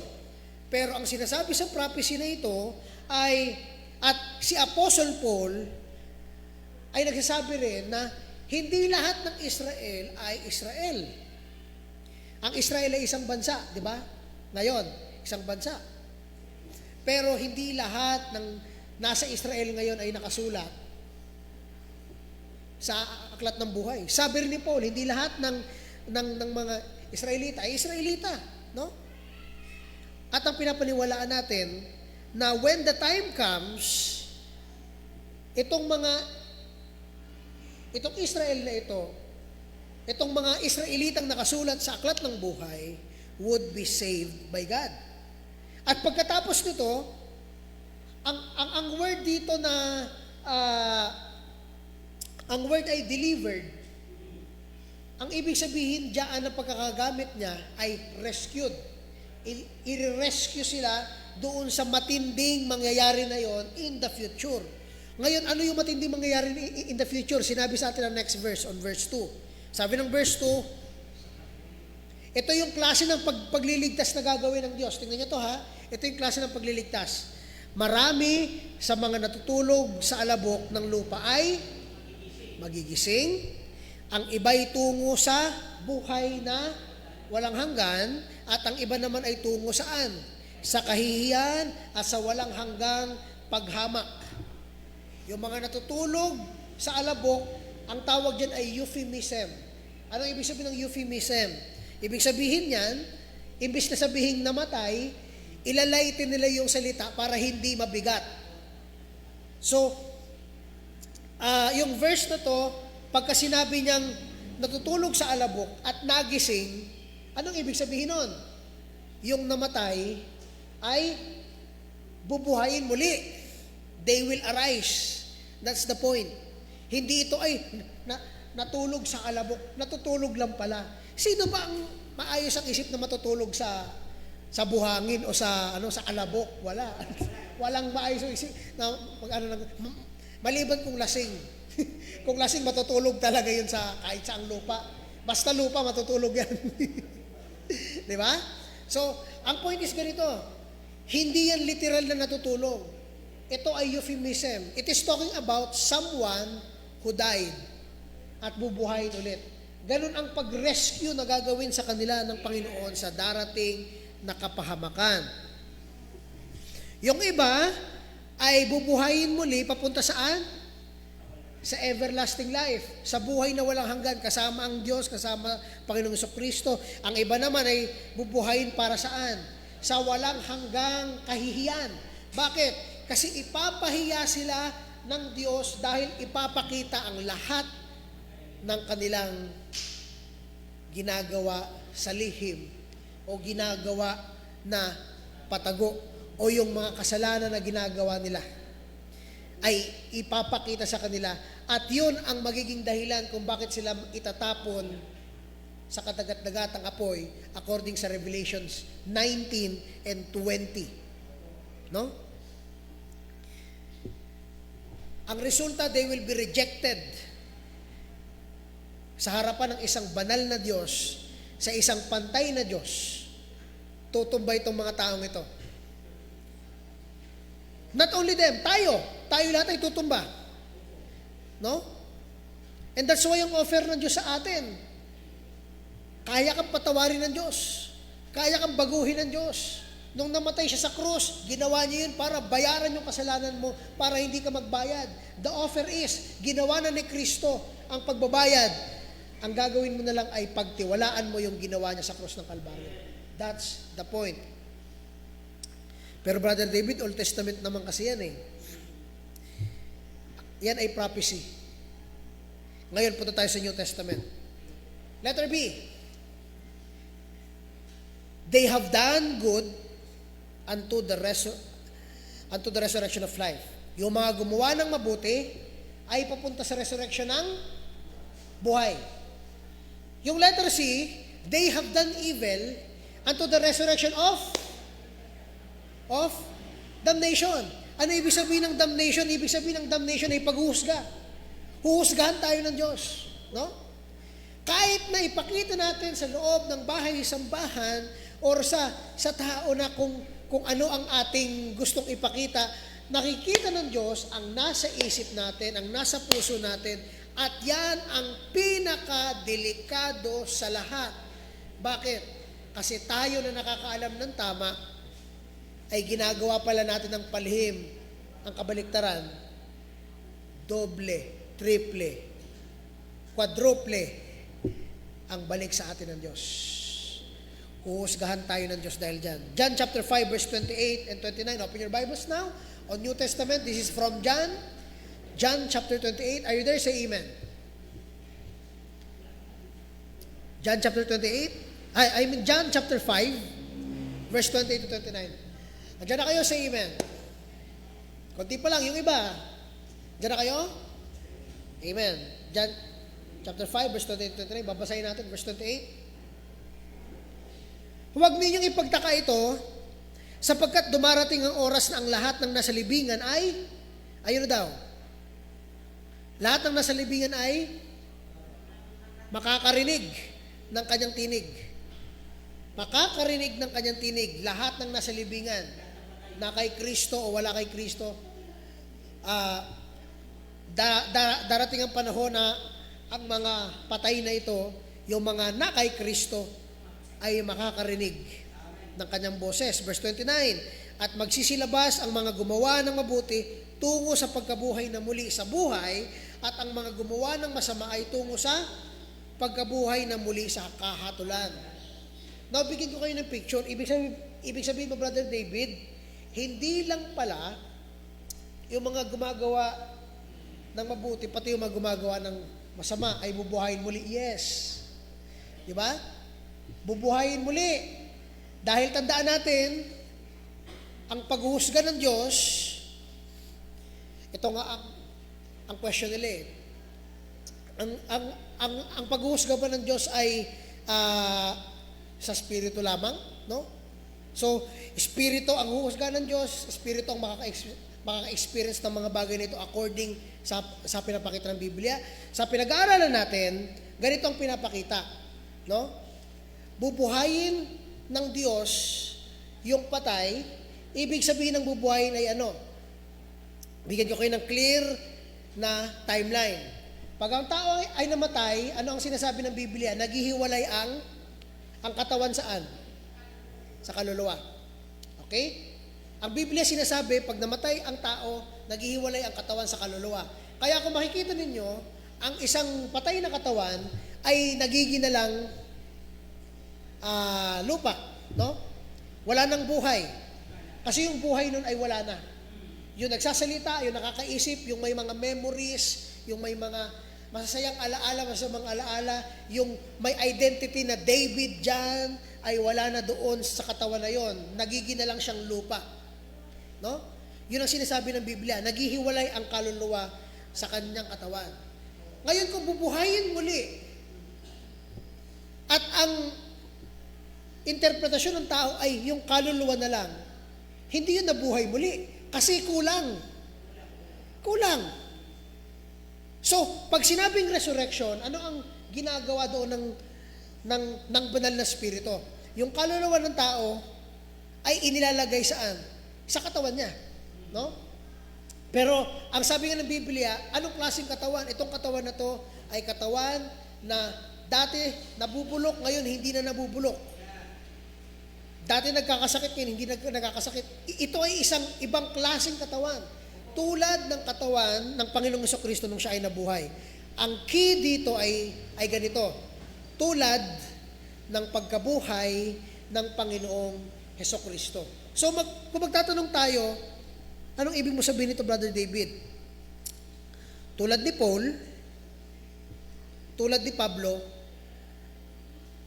Speaker 1: Pero ang sinasabi sa prophecy na ito ay, at si Apostle Paul ay nagsasabi rin na hindi lahat ng Israel ay Israel. Ang Israel ay isang bansa, di ba? Ngayon, isang bansa. Pero hindi lahat ng nasa Israel ngayon ay nakasulat sa aklat ng buhay. Sabi rin ni Paul, hindi lahat ng mga Israelita ay Israelita, no? At ang pinapaniwalaan natin na when the time comes, itong Israel na ito, itong mga Israelitang nakasulat sa aklat ng buhay would be saved by God. At pagkatapos nito, ang word dito na ang word ay delivered. Ang ibig sabihin diyan na pagkakagamit niya ay rescued. I-rescue sila doon sa matinding mangyayari na yon in the future. Ngayon, ano yung matinding mangyayari in the future? Sinabi sa atin ang next verse, on verse 2. Sabi ng verse 2, ito yung klase ng pagliligtas na gagawin ng Diyos. Tingnan niyo to ha. Ito yung klase ng pagliligtas. Marami sa mga natutulog sa alabok ng lupa ay magigising. Ang iba'y tungo sa buhay na walang hanggan at ang iba naman ay tungo saan? Sa kahihiyan at sa walang hanggang paghamak. Yung mga natutulog sa alabok, ang tawag dyan ay euphemism. Anong ibig sabihin ng euphemism? Ibig sabihin yan, imbis na sabihin namatay, ilalaitin nila yung salita para hindi mabigat. So, yung verse na to, pagka sinabi niyang natutulog sa alabok at nagising, anong ibig sabihin nun? Yung namatay ay bubuhayin muli. They will arise. That's the point. Hindi ito ay natulog sa alabok, natutulog lang pala. Sino ba ang maayos ang isip na matutulog sa buhangin o sa alabok? Wala. Walang maayos ang isip na maliban kung lasing. Kung lasing, matutulog talaga yun sa kahit saang lupa. Basta lupa, matutulog yan. Di ba? So, ang point is ganito, hindi yan literal na natutulog. Ito ay euphemism. It is talking about someone who died at bubuhayin ulit. Ganun ang pag-rescue na gagawin sa kanila ng Panginoon sa darating na kapahamakan. Yung iba ay bubuhayin muli papunta saan? Sa everlasting life, sa buhay na walang hanggan, kasama ang Diyos, kasama Panginoong Jesucristo. Ang iba naman ay bubuhayin para saan? Sa walang hanggang kahihiyan. Bakit? Kasi ipapahiya sila ng Diyos dahil ipapakita ang lahat ng kanilang ginagawa sa lihim o ginagawa na patago o yung mga kasalanan na ginagawa nila ay ipapakita sa kanila at yun ang magiging dahilan kung bakit sila itatapon sa kadagat-dagatang apoy according sa Revelations 19 and 20. No? Ang resulta, they will be rejected sa harapan ng isang banal na Diyos, sa isang pantay na Diyos. Tutumba itong mga taong ito. Not only them, tayo lahat ay tutumba. No? And that's why yung offer ng Diyos sa atin. Kaya kang patawarin ng Diyos. Kaya kang baguhin ng Diyos. Nung namatay siya sa krus, ginawa niya yun para bayaran yung kasalanan mo, para hindi ka magbayad. The offer is, ginawa na ni Kristo ang pagbabayad. Ang gagawin mo na lang ay pagtiwalaan mo yung ginawa niya sa krus ng Kalbaryo. That's the point. Pero Brother David, Old Testament naman kasi yan eh. Yan ay prophecy. Ngayon, punta tayo sa New Testament. Letter B. They have done good unto the resurrection of life. Yung mga gumawa ng mabuti ay papunta sa resurrection ng buhay. Yung letter C, they have done evil unto the resurrection of damnation. Ano ibig sabihin ng damnation? Ibig sabihin ng damnation ay paghuhusga. Huhusgahan tayo ng Diyos. No? Kahit na ipakita natin sa loob ng bahay sambahan or sa tao na kung ano ang ating gustong ipakita, nakikita ng Diyos ang nasa isip natin, ang nasa puso natin, at yan ang pinakadelikado sa lahat. Bakit? Kasi tayo na nakakaalam ng tama, ay ginagawa pala natin ng palihim, ang kabaliktaran, doble, triple, quadruple, ang balik sa atin ng Diyos. Huhusgahan tayo ng Diyos dahil dyan. John chapter 5 verse 28 and 29. Open your Bibles now on New Testament. This is from John. John chapter 28. Are you there? Say amen. John chapter 28. I mean John chapter 5 verse 28 to 29. Andiyan na kayo, say amen. Konti pa lang, yung iba. Andiyan na kayo? Amen. John chapter 5, verse 28 to 29. Babasahin natin, verse 28. Huwag ninyong ipagtaka ito, sapagkat dumarating ang oras na ang lahat ng nasa libingan ay, ayun na daw, lahat ng nasa libingan ay makakarinig ng kanyang tinig. Makakarinig ng kanyang tinig, lahat ng nasa libingan, na kay Kristo o wala kay Kristo, darating ang panahon na ang mga patay na ito, yung mga na kay Kristo, ay makakarinig ng kanyang boses. Verse 29, at magsisilabas ang mga gumawa ng mabuti tungo sa pagkabuhay na muli sa buhay, at ang mga gumawa ng masama ay tungo sa pagkabuhay na muli sa kahatulan. Now, bigyan ko kayo ng picture. Ibig sabihin mo, Brother David, hindi lang pala yung mga gumagawa ng mabuti, pati yung mga gumagawa ng masama ay bubuhayin muli. Yes. Di ba? Bubuhayin muli. Dahil tandaan natin, ang paghuhusga ng Diyos, ito nga ang question nila eh. Ang paghuhusga ba ng Diyos ay sa spirito lamang, no? So, espiritu ang huhusga ng Diyos, espiritu ang makaka-experience ng mga bagay nito according sa pinapakita ng Biblia. Sa pinag-aaralan natin, ganito ang pinapakita, no? Bubuhayin ng Diyos yung patay. Ibig sabihin ng bubuhayin ay ano? Bigyan ko kayo ng clear na timeline. Pag ang tao ay namatay, ano ang sinasabi ng Biblia? Naghihiwalay ang katawan saan? Sa kaluluwa. Okay? Ang Biblia sinasabi, pag namatay ang tao, naghihiwalay ang katawan sa kaluluwa. Kaya kung makikita ninyo, ang isang patay na katawan ay nagiging na lang lupa, no? Wala nang buhay. Kasi yung buhay nun ay wala na. Yung nagsasalita, yung nakakaisip, yung may mga memories, yung may mga masasayang alaala, masamang alaala, yung may identity na David dyan, ay wala na doon sa katawan na yon. Nagiging na lang siyang lupa. No? Yun ang sinasabi ng Biblia, naghihiwalay ang kaluluwa sa kanyang katawan. Ngayon kung bubuhayin muli, at ang interpretasyon ng tao ay yung kaluluwa na lang, hindi yun nabuhay muli. Kasi kulang. Kulang. So, pag sinabing resurrection, ano ang ginagawa doon ng banal na spirito? Yung kaluluwa ng tao ay inilalagay saan? Sa katawan niya. No? Pero, ang sabi nga ng Biblia, anong klaseng katawan? Itong katawan na to ay katawan na dati nabubulok, ngayon hindi na nabubulok. Dati nagkakasakit, ngayon hindi nagkakasakit. Ito ay isang ibang klaseng katawan. Tulad ng katawan ng Panginoong Jesucristo nung siya ay nabuhay. Ang key dito ay ganito. Tulad ng pagkabuhay ng Panginoong Jesucristo. So, kung magtatanong tayo, anong ibig mo sabihin nito, Brother David? Tulad ni Paul, tulad ni Pablo,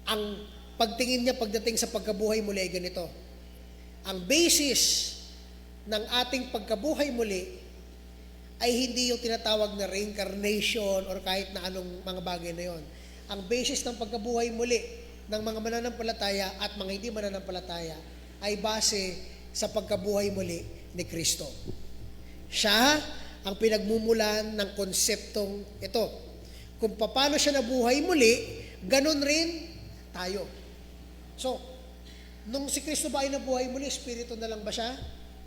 Speaker 1: ang pagtingin niya pagdating sa pagkabuhay muli ay ganito. Ang basis ng ating pagkabuhay muli ay hindi yung tinatawag na reincarnation or kahit na anong mga bagay na yon. Ang basis ng pagkabuhay muli ng mga mananampalataya at mga hindi mananampalataya ay base sa pagkabuhay muli ni Kristo. Siya ang pinagmumulan ng konseptong ito. Kung paano siya nabuhay muli, ganun rin tayo. So, nung si Kristo ba ay nabuhay muli, espiritu na lang ba siya?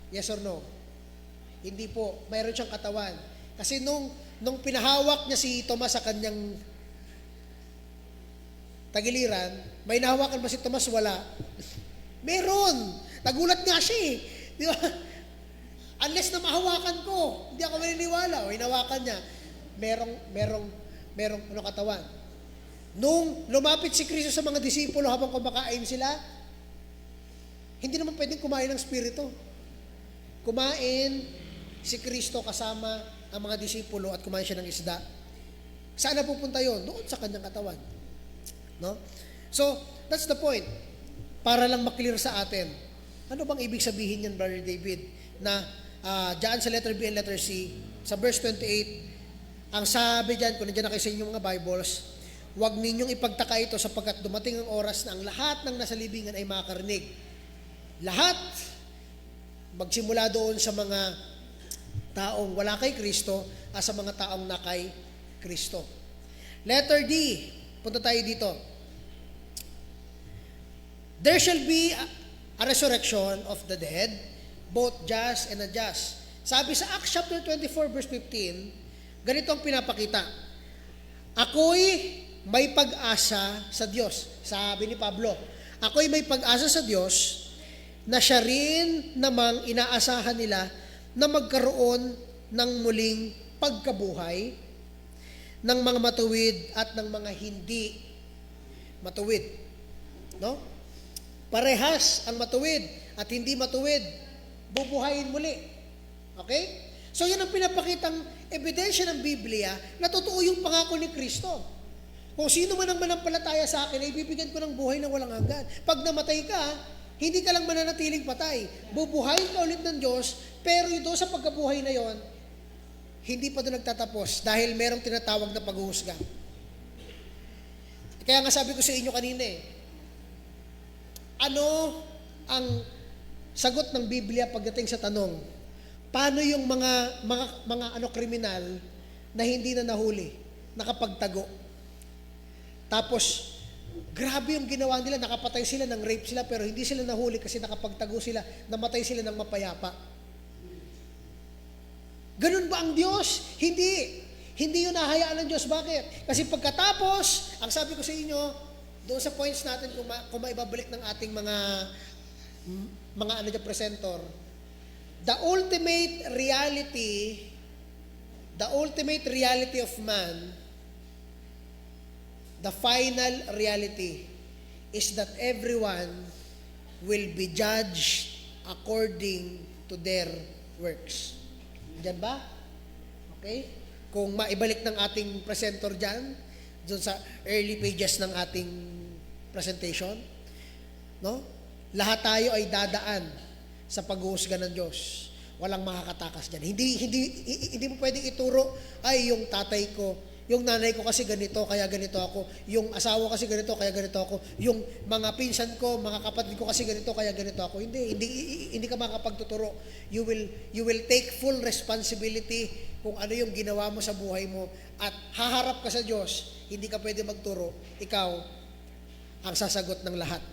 Speaker 1: Yes or no? Hindi po. Mayroon siyang katawan. Kasi nung pinahawak niya si Tomas sa kanyang tagiliran, may nahawakan ba si Tomas? Wala. Meron. Nagulat nga siya eh. Di ba? Unless na mahawakan ko, hindi ako maniniwala. O hinawakan niya. Merong katawan. Nung lumapit si Kristo sa mga disipulo habang kumakain sila, hindi naman pwedeng kumain ng spirito. Kumain si Kristo kasama ang mga disipulo at kumain siya ng isda. Saan na pupunta yon? Doon sa kanyang katawan. No? So, that's the point. Para lang maklear sa atin. Ano bang ibig sabihin yan, Brother David? Na dyan sa letter B and letter C, sa verse 28, ang sabi dyan, kung nandiyan na kayo sa inyong mga Bibles, huwag ninyong ipagtaka ito sapagkat dumating ang oras na ang lahat ng nasa libingan ay makarinig. Lahat, magsimula doon sa mga taong wala kay Kristo at sa mga taong na kay Kristo. Letter D, punta tayo dito. There shall be a resurrection of the dead, both just and unjust. Sabi sa Acts chapter 24 verse 15, ganito ang pinapakita. Ako'y may pag-asa sa Diyos. Sabi ni Pablo, ako'y may pag-asa sa Diyos na siya rin namang inaasahan nila na magkaroon ng muling pagkabuhay ng mga matuwid at ng mga hindi matuwid. No? Parehas ang matuwid at hindi matuwid, bubuhayin muli. Okay? So yan ang pinapakitang ebidensya ng Biblia na totoo yung pangako ni Kristo. Kung sino man ang manampalataya sa akin, ay bibigyan ko ng buhay na walang hanggan. Pag namatay ka, hindi ka lang mananatiling patay. Bubuhayin ka ulit ng Diyos, pero ito sa pagkabuhay na yon, hindi pa doon nagtatapos dahil merong tinatawag na paghuhusga. Kaya nga sabi ko sa inyo kanina ano ang sagot ng Biblia pagdating sa tanong, Paano yung mga kriminal na hindi na nahuli, nakapagtago? Tapos, grabe yung ginawa nila, nakapatay sila, ng rape sila, pero hindi sila nahuli kasi nakapagtago sila, namatay sila ng mapayapa. Ganun ba ang Diyos? Hindi. Hindi yun nahayaan ng Diyos. Bakit? Kasi pagkatapos, ang sabi ko sa inyo, doon sa points natin, kung maibabalik ng ating mga presenter, the ultimate reality of man, the final reality is that everyone will be judged according to their works. Diyan ba? Okay? Kung maibalik ng ating presenter dyan sa early pages ng ating presentation, no? Lahat tayo ay dadaan sa paghuhusga ng Diyos. Walang makakatakas dyan. Hindi mo pwedeng ituro, ay yung tatay ko, yung nanay ko kasi ganito, kaya ganito ako. Yung asawa kasi ganito, kaya ganito ako. Yung mga pinsan ko, mga kapatid ko kasi ganito, kaya ganito ako. Hindi ka makakapagtuturo. You will take full responsibility kung ano yung ginawa mo sa buhay mo at haharap ka sa Diyos. Hindi ka pwede magturo. Ikaw ang sasagot ng lahat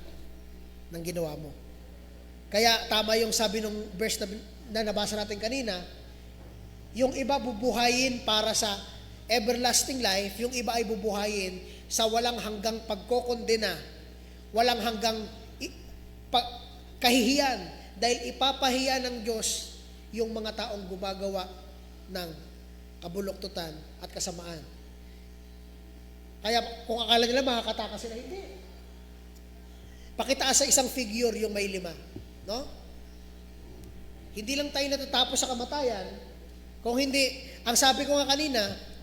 Speaker 1: ng ginawa mo. Kaya tama yung sabi ng verse na nabasa natin kanina, yung iba bubuhayin para sa everlasting life, yung iba ay bubuhayin sa walang hanggang pagkokondena, walang hanggang kahihiyan, dahil ipapahiya ng Diyos yung mga taong gumagawa ng kabuloktutan at kasamaan. Kaya kung akala nila makakatakas sila, hindi. Pakitaas sa isang figure yung may 5, no? Hindi lang tayo natatapos sa kamatayan, kung hindi, ang sabi ko nga kanina,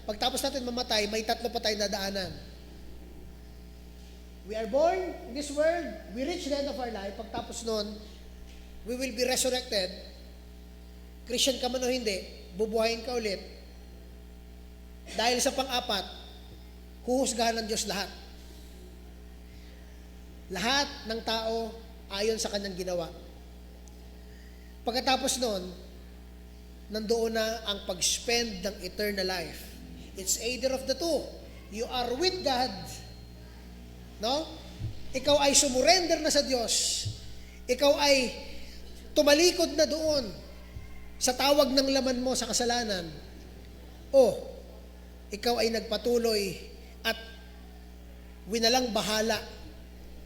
Speaker 1: pagtapos natin mamatay, may 3 pa tayong dadaanan. We are born in this world, we reach the end of our life, pagtapos nun, we will be resurrected. Christian ka man o hindi, bubuhayin ka ulit. Dahil sa pang-4, huhusgahan ng Diyos lahat. Lahat ng tao ayon sa kanyang ginawa. Pagkatapos nun, nandoon na ang pag-spend ng eternal life. It's either of the two. You are with God. No? Ikaw ay sumurrender na sa Diyos. Ikaw ay tumalikod na doon sa tawag ng laman mo sa kasalanan. O, ikaw ay nagpatuloy at winalang bahala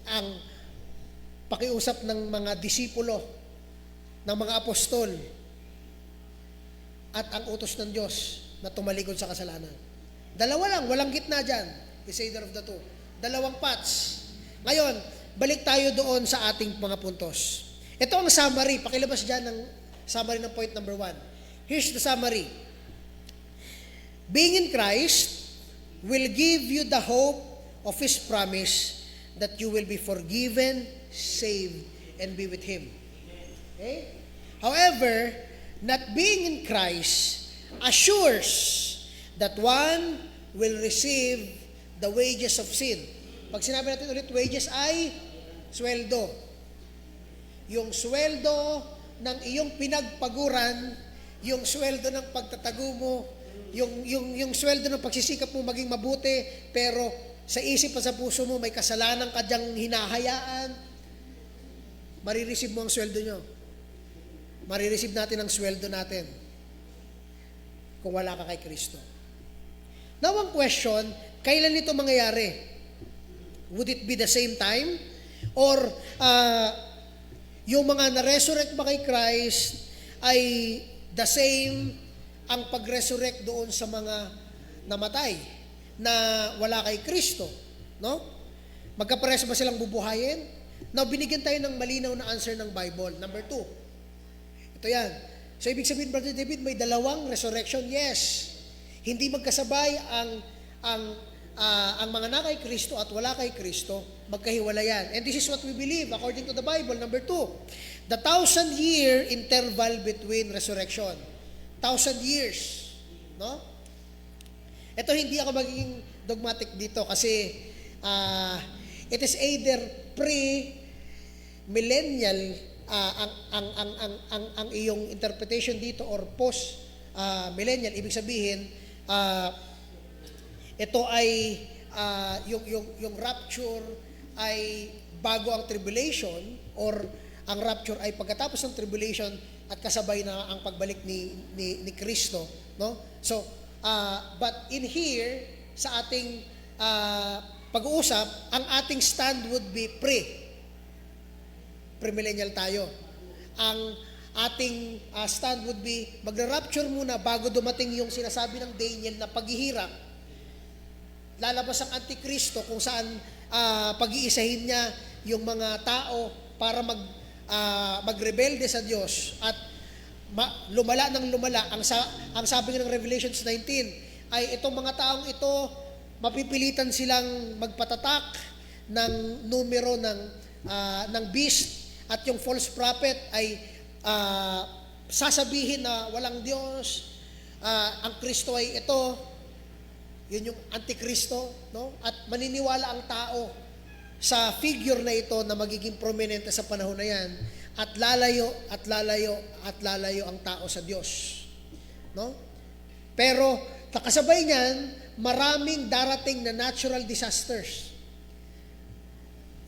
Speaker 1: ang pakiusap ng mga disipulo, ng mga apostol, at ang utos ng Diyos na tumalikod sa kasalanan. Dalawa lang, walang gitna dyan. It's either of the two. 2 paths. Ngayon, balik tayo doon sa ating mga puntos. Ito ang summary. Pakilabas dyan ng summary ng point number 1. Here's the summary. Being in Christ will give you the hope of His promise that you will be forgiven, saved, and be with Him. Okay? However, not being in Christ assures that one will receive the wages of sin. Pag sinabi natin ulit, wages ay sweldo. Yung sweldo ng iyong pinagpaguran, yung sweldo ng pagtatago mo, yung sweldo ng pagsisikap mo maging mabuti, pero sa isip at sa puso mo may kasalanan ka dyang hinahayaan, marireceive mo ang sweldo nyo. Marireceive natin ang sweldo natin kung wala ka kay Kristo. Now, ang question, kailan ito mangyayari? Would it be the same time? Or yung mga na-resurrect ba kay Christ ay the same ang pag-resurrect doon sa mga namatay na wala kay Kristo? No? Magkapares ba silang bubuhayin? Now, binigyan tayo ng malinaw na answer ng Bible. Number 2. Ito yan. So, ibig sabihin, Brother David, may 2 resurrection? Yes. Hindi magkasabay ang mga na kay Kristo at wala kay Kristo, magkahiwalayan. And this is what we believe according to the Bible. Number 2, the 1,000-year interval between resurrection. 1,000 years. No? Ito hindi ako magiging dogmatic dito kasi it is either pre-millennial ang iyong interpretation dito or post millennial, ibig sabihin ito ay yung rapture ay bago ang tribulation, or ang rapture ay pagkatapos ng tribulation at kasabay na ang pagbalik ni Kristo, no? So but in here sa ating pag-uusap, ang ating stand would be premillennial tayo. Ang ating stand would be magra-rapture muna bago dumating yung sinasabi ng Daniel na paghihirap. Lalabas ang Antikristo kung saan pag-iisahin niya yung mga tao para magrebelde sa Diyos at lumala ng lumala. Ang sabi ng Revelations 19 ay itong mga taong ito, mapipilitan silang magpatatak ng numero ng beast, at yung false prophet ay sasabihin na walang Diyos, ang Kristo ay ito, yun yung Antikristo, no? At maniniwala ang tao sa figure na ito na magiging prominente sa panahon na yan, at lalayo ang tao sa Diyos, no? Pero nakasabay niyan, maraming darating na natural disasters.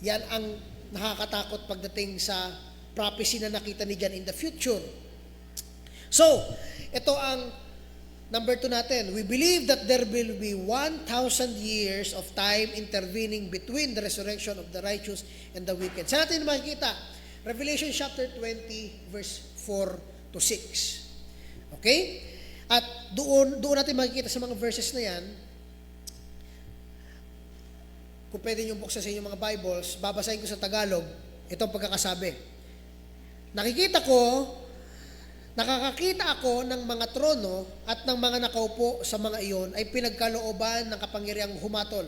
Speaker 1: Yan ang nakakatakot pagdating sa prophecy na nakita ni John in the future. So, ito ang number 2 natin. We believe that there will be 1,000 years of time intervening between the resurrection of the righteous and the wicked. Saan natin makikita? Revelation chapter 20, verse 4 to 6. Okay? At doon natin makikita sa mga verses na yan. Kung pwede nyo buksan sa inyong mga Bibles, babasahin ko sa Tagalog, itong pagkakasabi. Nakakakita ako ng mga trono at ng mga nakaupo sa mga iyon ay pinagkalooban ng kapangyarihang humatol.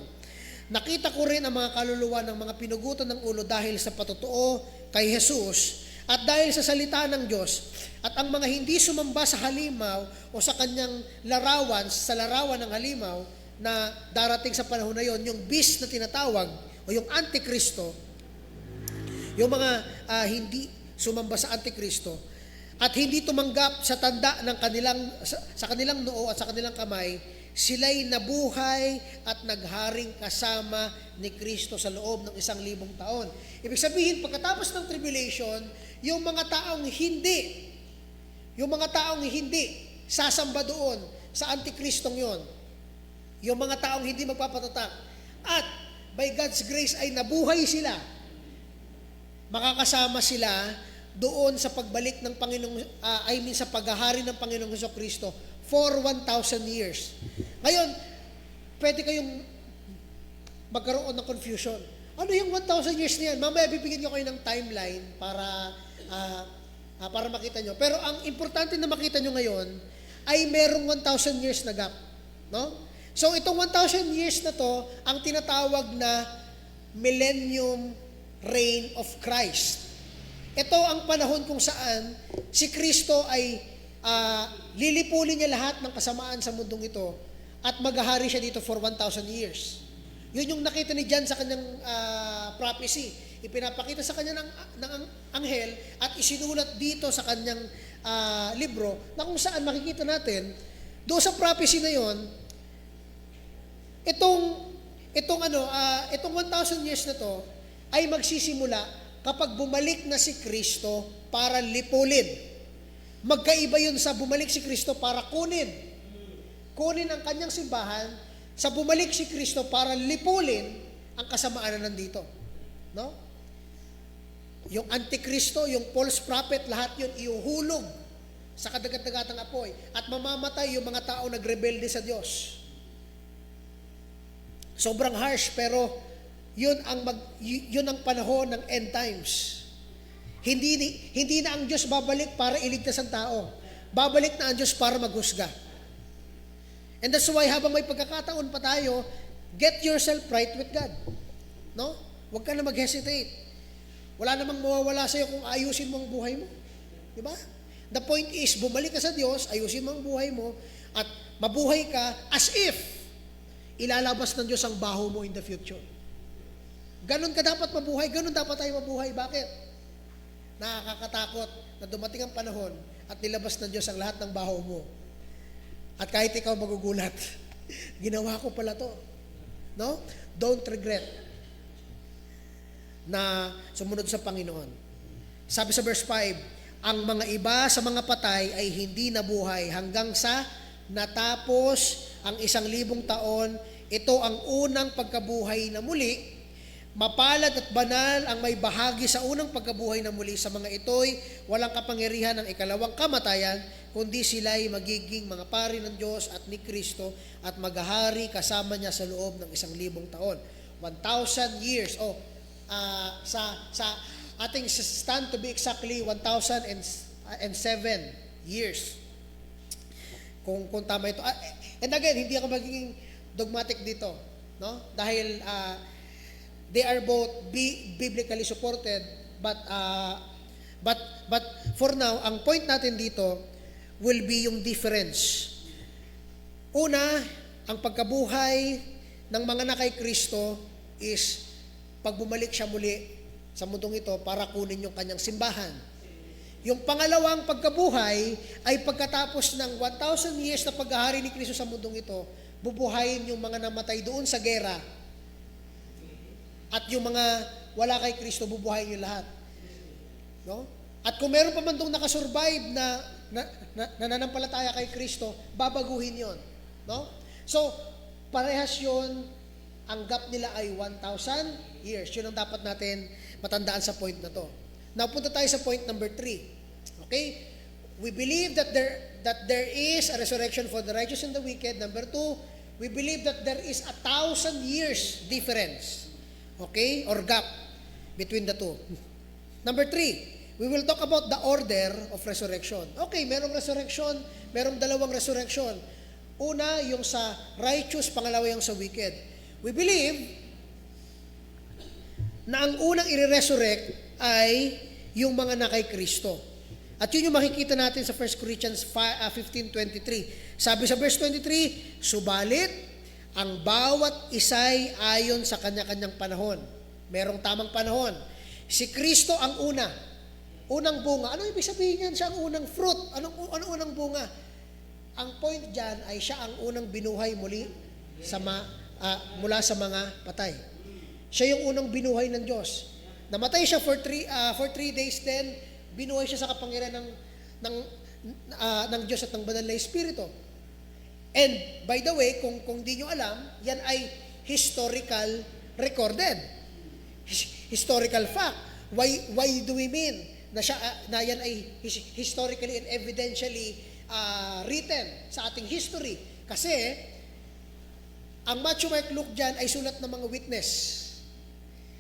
Speaker 1: Nakita ko rin ang mga kaluluwa ng mga pinugutan ng ulo dahil sa patotoo kay Jesus at dahil sa salita ng Diyos, at ang mga hindi sumamba sa halimaw o sa kanyang larawan, sa larawan ng halimaw, na darating sa panahon na yon, yung beast na tinatawag o yung Antikristo, yung mga hindi sumamba sa Antikristo at hindi tumanggap sa tanda ng sa kanilang noo at sa kanilang kamay, sila'y nabuhay at nagharing kasama ni Kristo sa loob ng 1,000 taon. Ibig sabihin, pagkatapos ng tribulation, yung mga taong hindi sasamba doon sa Antikristong yon, yung mga taong hindi magpapatatak, at by God's grace ay nabuhay sila, makakasama sila doon sa pagbalik ng Panginoong, sa paghahari ng Panginoong Jesucristo for 1,000 years. Ngayon, pwede kayong magkaroon ng confusion. Ano yung 1,000 years na yan? Mamaya bibigyan ko kayo ng timeline para makita nyo. Pero ang importante na makita nyo ngayon ay merong 1,000 years na gap. No? So itong 1,000 years na to, ang tinatawag na millennium reign of Christ. Ito ang panahon kung saan si Kristo ay lilipulin niya lahat ng kasamaan sa mundong ito at maghahari siya dito for 1,000 years. Yun yung nakita ni John sa kanyang prophecy. Ipinapakita sa kanya ng anghel at isinulat dito sa kanyang libro, na kung saan makikita natin doon sa prophecy na yon, itong 1,000 years na to ay magsisimula kapag bumalik na si Kristo para lipulin. Magkaiba yun sa bumalik si Kristo para kunin ang kanyang simbahan, sa bumalik si Kristo para lipulin ang kasamaan na nandito. No? Yung Antikristo, yung false prophet, lahat yun iuhulog sa kadagat-dagatang apoy at mamamatay yung mga tao nagrebelde sa Diyos. Sobrang harsh, pero yun ang panahon ng end times. Hindi na ang Diyos babalik para iligtas ang tao. Babalik na ang Diyos para maghusga. And that's why habang may pagkakataon pa tayo, get yourself right with God. No? Huwag ka na mag-hesitate. Wala namang mawawala sa'yo kung ayusin mo ang buhay mo. Di ba? The point is, bumalik ka sa Diyos, ayusin mo ang buhay mo, at mabuhay ka as if ilalabas ng Diyos ang baho mo in the future. Ganon ka dapat mabuhay, ganon dapat tayo mabuhay. Bakit? nakakatakot na dumating ang panahon at nilabas ng Diyos ang lahat ng baho mo. At kahit ikaw magugulat, ginawa ko pala to. No? Don't regret na sumunod sa Panginoon. Sabi sa verse 5, ang mga iba sa mga patay ay hindi nabuhay hanggang sa natapos ang 1,000 taon. Ito ang unang pagkabuhay na muli. Mapalad at banal ang may bahagi sa unang pagkabuhay na muli. Sa mga ito'y walang kapangyarihan ng ikalawang kamatayan, kundi sila'y magiging mga pari ng Diyos at ni Kristo at maghahari kasama niya sa loob ng 1,000 taon. 1,000 years. Sa ating stand to be exactly 1,007 years. Kung tama ito. And again, hindi ako magiging dogmatic dito, no? Dahil they are both biblically supported, but for now, ang point natin dito will be yung difference. Una, ang pagkabuhay ng mga na kay Kristo is pag bumalik siya muli sa mundong ito para kunin yung kanyang simbahan. Yung pangalawang pagkabuhay ay pagkatapos ng 1,000 years na paghahari ni Kristo sa mundong ito, bubuhayin yung mga namatay doon sa gera. At yung mga wala kay Kristo, bubuhayin yung lahat. No? At kung meron pa man doon nakasurvive na nananampalataya kay Kristo, babaguhin yon. No? So, parehas yun, ang gap nila ay 1,000 years. Yun ang dapat natin matandaan sa point na to. Now, punta tayo sa point number 3. Okay? We believe that there is a resurrection for the righteous and the wicked. Number 2, we believe that there is 1,000 years difference. Okay? Or gap between the two. Number 3, we will talk about the order of resurrection. Okay, merong resurrection, merong dalawang resurrection. Una, yung sa righteous, pangalawa yung sa wicked. We believe na ang unang i-resurrect ay yung mga na kay Kristo. At yun yung makikita natin sa 1 Corinthians 15:23. Sabi sa verse 23, subalit, ang bawat isa'y ayon sa kanya-kanyang panahon. Merong tamang panahon. Si Kristo ang unang bunga. Ano ibig sabihin yan? Siya ang unang fruit. Anong unang bunga? Ang point dyan ay siya ang unang binuhay muli mula sa mga patay. Siya yung unang binuhay ng Diyos. Namatay siya for 3 days, then binuhay siya sa kapangyarihan ng Diyos at ng banal na Espiritu. And by the way, kung di nyo alam, yan ay historical recorded. Historical fact. Why do we mean na yan ay historically and evidentially written sa ating history? Kasi ang Matthew, Mark, Luke dyan ay sulat ng mga witness.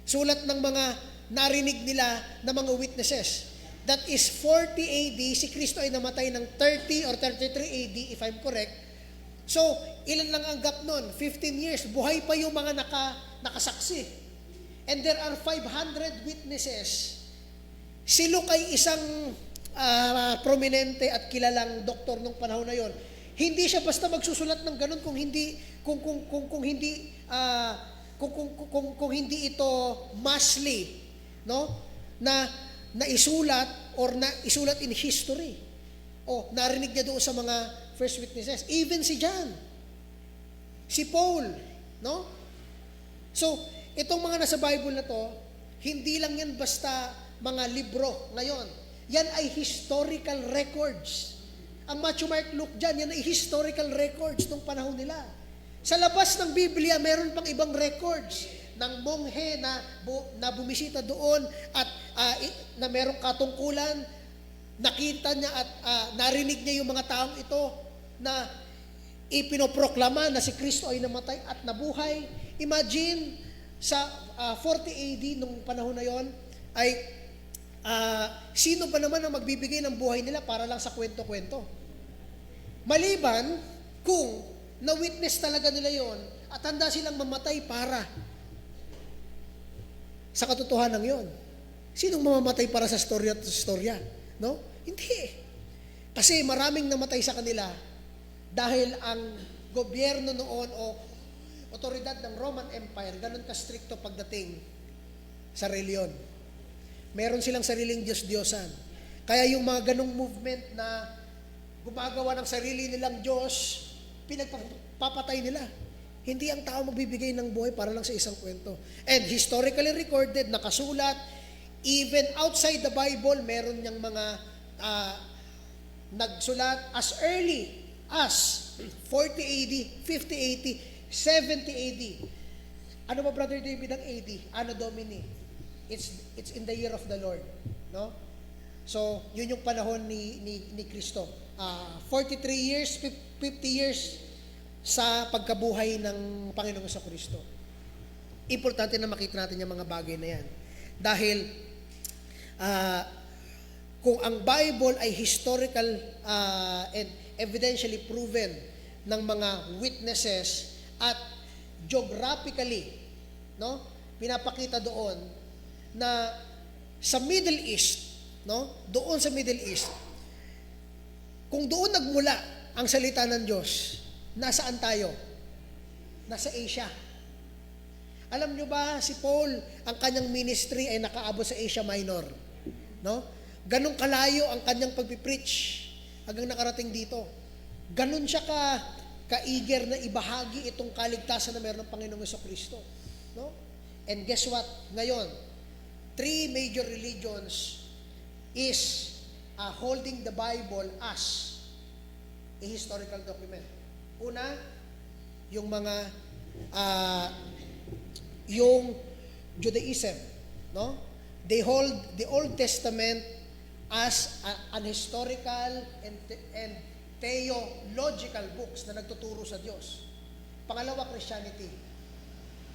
Speaker 1: Sulat ng mga narinig nila na mga witnesses. That is 40 AD. Si Kristo ay namatay ng 30 or 33 AD, if I'm correct. So, ilan lang ang gap nun? 15 years. Buhay pa yung mga nakasaksi. And there are 500 witnesses. Si Luke ay isang prominente at kilalang doktor nung panahon na yon. Hindi siya basta magsusulat ng ganun kung hindi ito massly, no? Na isulat or na isulat in history. O narinig niya doon sa mga first witnesses. Even si John, si Paul, no? So, itong mga nasa Bible na to, hindi lang yan basta mga libro ngayon. Yan ay historical records. Ang Matthew, Mark, Luke dyan, yan ay historical records nung panahon nila. Sa labas ng Biblia, meron pang ibang records ng monghe na bumisita doon at na merong katungkulan, nakita niya at narinig niya yung mga taong ito na ipinoproklama na si Kristo ay namatay at nabuhay. Imagine, sa 40 AD nung panahon na yon ay sino ba naman ang magbibigay ng buhay nila para lang sa kwento-kwento? Maliban kung na-witness talaga nila yon at handa silang mamatay para sa katotohanan yon. Sinong mamamatay para sa storya? No? Hindi. Kasi maraming namatay sa kanila dahil ang gobyerno noon o otoridad ng Roman Empire, ganun ka-stricto pagdating sa reliyon. Meron silang sariling Diyos-Diyosan. Kaya yung mga ganong movement na gumagawa ng sarili nilang Diyos, pinagpapatay nila. Hindi ang tao magbibigay ng buhay para lang sa isang kwento. And historically recorded, nakasulat, even outside the Bible, meron niyang mga nagsulat as early as 40 AD, 50 AD, 70 AD. Ano ba, Brother David, ang AD? Anno Domini. It's in the year of the Lord. No? So, yun yung panahon ni Kristo. 43 years, 50 years sa pagkabuhay ng Panginoong Kristo. Importante na makita natin yung mga bagay na yan. Dahil, kung ang Bible ay historical and evidentially proven ng mga witnesses at geographically, no, pinapakita doon na sa Middle East, no, doon sa Middle East, kung doon nagmula ang salita ng Diyos, nasaan tayo? Nasa Asia. Alam nyo ba, si Paul, ang kanyang ministry ay nakaabot sa Asia Minor. No? Ganong kalayo ang kanyang pagpipreach hanggang nakarating dito. Ganon siya ka-eager na ibahagi itong kaligtasan na meron ng Panginoong Kristo. No? And guess what? Ngayon, 3 major religions is holding the Bible as a historical document. Una, yung mga yung Judaism, no? They hold the Old Testament as an historical and theological books na nagtuturo sa Diyos. Pangalawa, Christianity.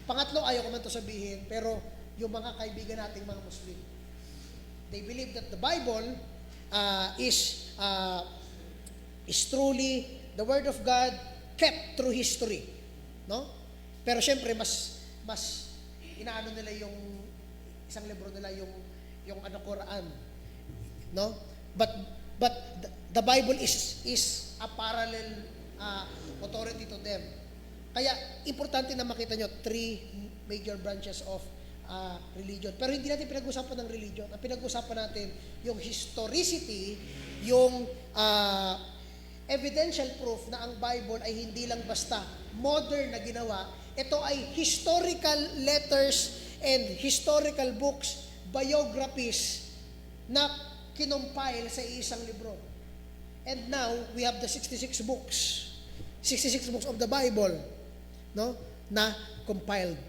Speaker 1: Pangatlo, ayaw ko man to sabihin, pero yung mga kaibigan nating mga Muslim, they believe that the Bible is truly the Word of God kept through history. No? Pero syempre, mas inaano nila yung isang libro nila yung Quran. No? But the Bible is a parallel authority to them. Kaya importante na makita nyo 3 major branches of religion. Pero hindi natin pinag-usapan ng religion. Ang pinag-usapan natin yung historicity, yung evidential proof na ang Bible ay hindi lang basta modern na ginawa. Ito ay historical letters and historical books, biographies na kinompile sa isang libro. And now, we have the 66 books of the Bible, no, na compiled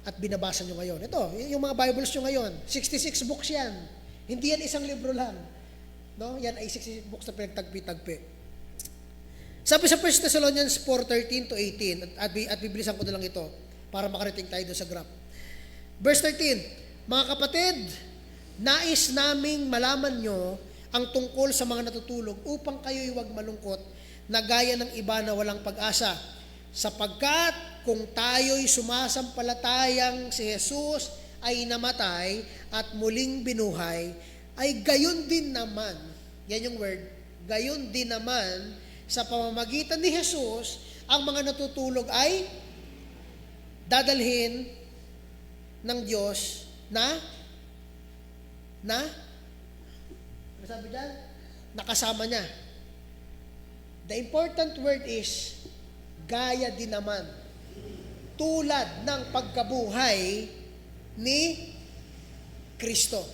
Speaker 1: at binabasa nyo ngayon. Ito, yung mga Bibles nyo ngayon, 66 books yan. Hindi yan isang libro lang. No? Yan ay 66 books na pinagtagpi-tagpi. Sabi sa 1 Thessalonians 4:13 to 18, at bibilisan ko na lang ito para makarating tayo doon sa graph. Verse 13, mga kapatid, nais naming malaman nyo ang tungkol sa mga natutulog upang kayo'y huwag malungkot na gaya ng iba na walang pag-asa. Sapagkat kung tayo'y sumasampalatayang si Jesus ay namatay at muling binuhay, ay gayon din naman, yan yung word, gayon din naman sa pamamagitan ni Jesus, ang mga natutulog ay dadalhin ng Diyos na ano sabi dyan? Nakasama niya. The important word is gaya din naman. Tulad ng pagkabuhay ni Kristo,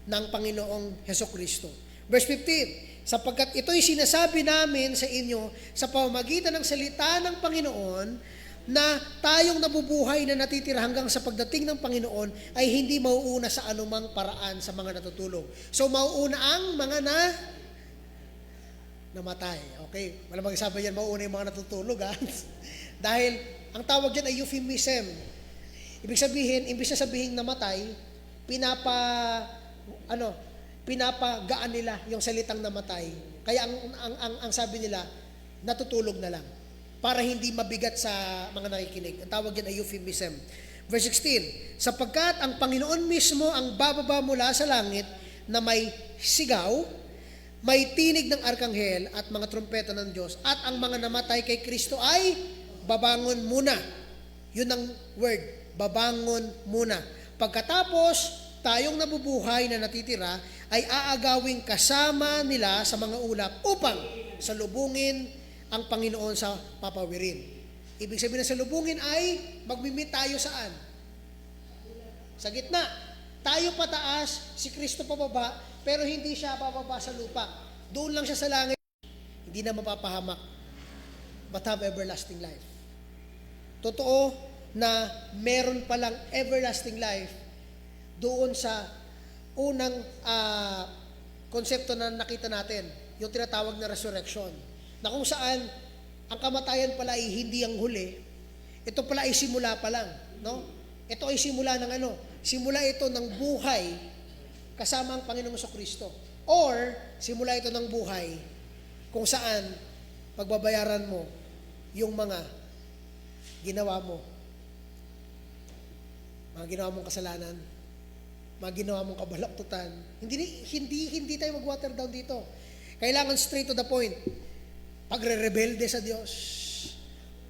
Speaker 1: ng Panginoong Hesukristo. Verse 15, sapagkat ito'y sinasabi namin sa inyo sa pamamagitan ng salita ng Panginoon na tayong nabubuhay na natitira hanggang sa pagdating ng Panginoon ay hindi mauuna sa anumang paraan sa mga natutulog. So, mauuna ang mga namatay. Okay? Wala magsasabi yan, mauuna yung mga natutulog, ha? Dahil, ang tawag dyan ay euphemism. Ibig sabihin, imbis na sabihin namatay, pinapagaan nila yung salitang namatay. Kaya ang sabi nila, natutulog na lang. Para hindi mabigat sa mga nakikinig. Ang tawag yan ay euphemism. Verse 16, sapagkat ang Panginoon mismo ang bababa mula sa langit na may sigaw, may tinig ng arkanghel at mga trumpeta ng Diyos, at ang mga namatay kay Kristo ay babangon muna. Yun ang word, babangon muna. Pagkatapos tayong nabubuhay na natitira ay aagawing kasama nila sa mga ulap upang salubungin ang Panginoon sa papawirin. Ibig sabihin na salubungin ay magmimit tayo saan? Sa gitna. Tayo pataas, si Kristo pababa, pero hindi siya bababa sa lupa. Doon lang siya sa langit. Hindi na mapapahamak, but have everlasting life. Totoo na meron palang everlasting life doon sa unang konsepto na nakita natin, yung tinatawag na resurrection, na kung saan ang kamatayan pala ay hindi ang huli, ito pala ay simula pa lang, no? Ito ay simula ng ano? Simula ito ng buhay kasama ang Panginoong Kristo. Or, simula ito ng buhay kung saan pagbabayaran mo yung mga ginawa mo. Mga ginawa mong kasalanan, mga ginawa mong kabalaktutan. Hindi tayo mag-water down dito. Kailangan straight to the point. Pagre-rebelde sa Diyos,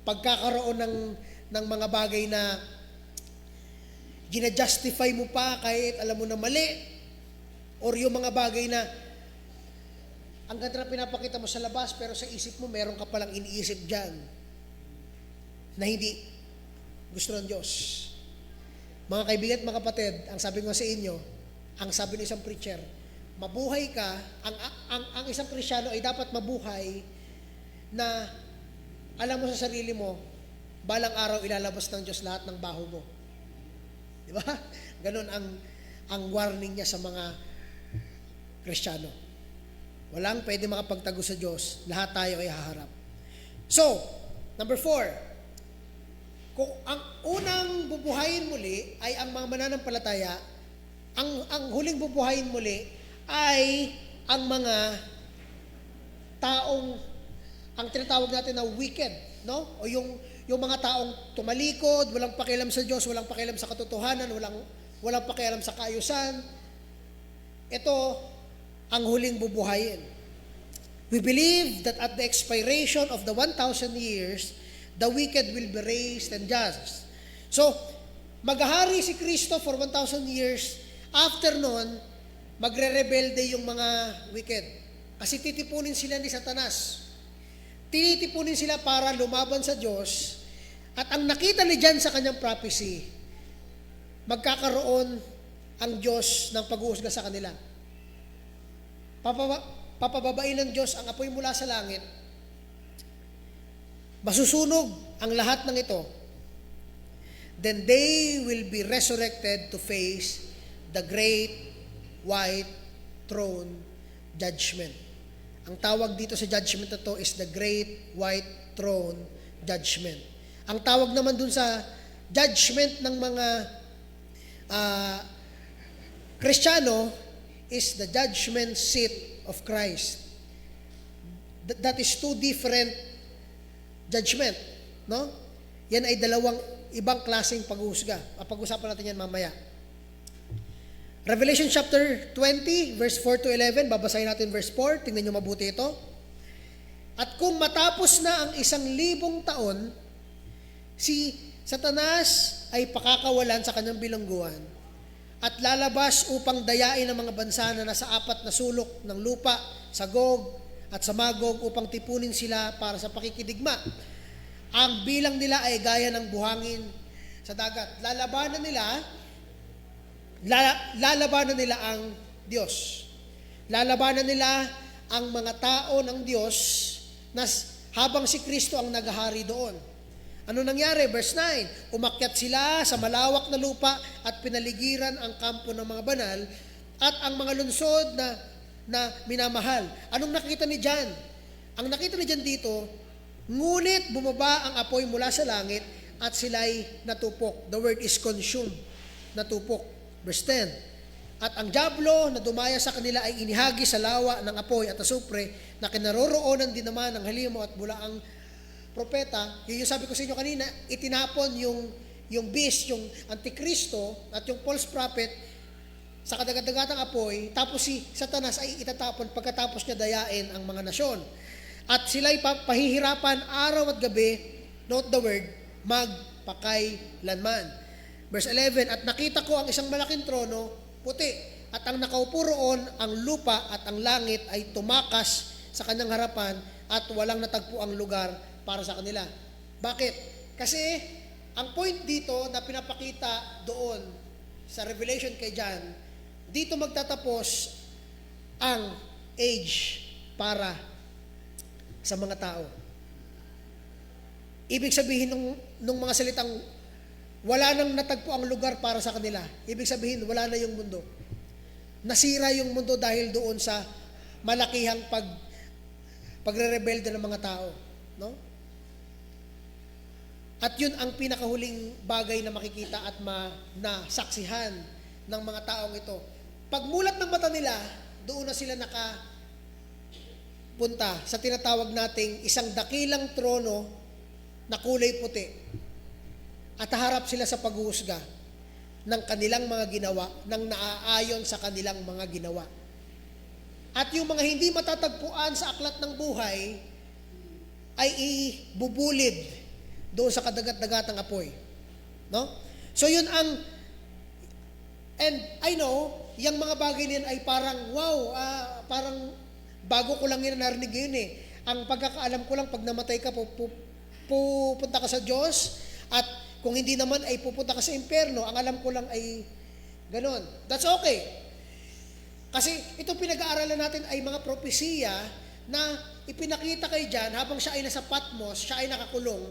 Speaker 1: pagkakaroon ng mga bagay na gina-justify mo pa kahit alam mo na mali, or yung mga bagay na ang ganda na pinapakita mo sa labas pero sa isip mo meron ka palang iniisip dyan na hindi gusto ng Diyos. Mga kaibigan at mga kapatid, ang sabi ko sa inyo, ang sabi ng isang preacher, mabuhay ka, ang isang Kristyano ay dapat mabuhay na alam mo sa sarili mo, balang araw ilalabas ng Diyos lahat ng baho mo. Di ba? Ganon ang warning niya sa mga Kristiyano. Walang pwede makapagtago sa Diyos. Lahat tayo ay haharap. So, number 4. Kung ang unang bubuhayin muli ay ang mga mananampalataya, ang huling bubuhayin muli ay ang mga taong ang tinatawag natin na wicked, no? O yung mga taong tumalikod, walang pakialam sa Diyos, walang pakialam sa katotohanan, walang pakialam sa kaayusan. Ito ang huling bubuhayin. We believe that at the expiration of the 1,000 years, the wicked will be raised and judged. So, maghahari si Kristo for 1,000 years. After nun, magre-rebelde yung mga wicked. Kasi titipunin sila ni Satanas. Tinitipunin sila para lumaban sa Diyos. At ang nakita ni John sa kanyang prophecy, magkakaroon ang Diyos ng pag-uusga sa kanila. Papababain ng Diyos ang apoy mula sa langit. Masusunog ang lahat ng ito. Then they will be resurrected to face the great white throne judgment. Ang tawag dito sa judgment na to is the great white throne judgment. Ang tawag naman dun sa judgment ng mga Kristiyano is the judgment seat of Christ. That is two different judgment, no? Yan ay dalawang ibang klaseng pag-uusga. Pag-usapan natin yan mamaya. Revelation chapter 20, verse 4 to 11, babasahin natin verse 4, tingnan nyo mabuti ito. At kung matapos na ang 1,000 taon, si Satanas ay pakakawalan sa kanyang bilangguan at lalabas upang dayain ang mga bansa na nasa 4 na sulok ng lupa, sa Gog at sa Magog, upang tipunin sila para sa pakikidigma. Ang bilang nila ay gaya ng buhangin sa dagat. Lalabanan nila ang Diyos. Lalabanan nila ang mga tao ng Diyos na habang si Kristo ang naghahari doon. Ano nangyari? Verse 9, umakyat sila sa malawak na lupa at pinaligiran ang kampo ng mga banal at ang mga lungsod na minamahal. Anong nakita ni John? Ang nakita ni John dito, ngunit bumaba ang apoy mula sa langit at sila'y natupok. The word is consumed. Natupok. Verse 10, at ang diablo na dumaya sa kanila ay inihagi sa lawa ng apoy at asupre na kinaroroonan din naman ng halimo at bulaang propeta. Yung sabi ko sa inyo kanina, itinapon yung beast, yung antikristo at yung false prophet sa kadagadagatang apoy, tapos si Satanas ay itatapon pagkatapos niya dayain ang mga nasyon. At sila'y pahihirapan araw at gabi, note the word, magpakailanman. Verse 11, at nakita ko ang isang malaking trono puti. At ang nakaupo roon, ang lupa at ang langit ay tumakas sa kanyang harapan at walang natagpo ang lugar para sa kanila. Bakit? Kasi ang point dito na pinapakita doon sa Revelation kay John, dito magtatapos ang age para sa mga tao. Ibig sabihin nung mga salitang wala nang natagpo ang lugar para sa kanila. Ibig sabihin, wala na yung mundo. Nasira yung mundo dahil doon sa malakihang pagre-rebelde ng mga tao. No? At yun ang pinakahuling bagay na makikita at nasaksihan ng mga taong ito. Pagmulat ng mata nila, doon na sila nakapunta sa tinatawag nating isang dakilang trono na kulay puti. At haharap sila sa paghuhusga ng kanilang mga ginawa, ng naaayon sa kanilang mga ginawa. At yung mga hindi matatagpuan sa aklat ng buhay ay ibubulid doon sa kadagat-dagatang apoy. No? So yun and I know, yung mga bagay niyan ay parang, wow, parang bago ko lang yun narinig yun eh. Ang pagkakaalam ko lang, pag namatay ka, pupunta ka sa Diyos, at kung hindi naman ay pupunta ka sa impyerno. Ang alam ko lang ay ganon. That's okay. Kasi itong pinag-aaralan natin ay mga propesiya na ipinakita kay John habang siya ay nasa Patmos, siya ay nakakulong.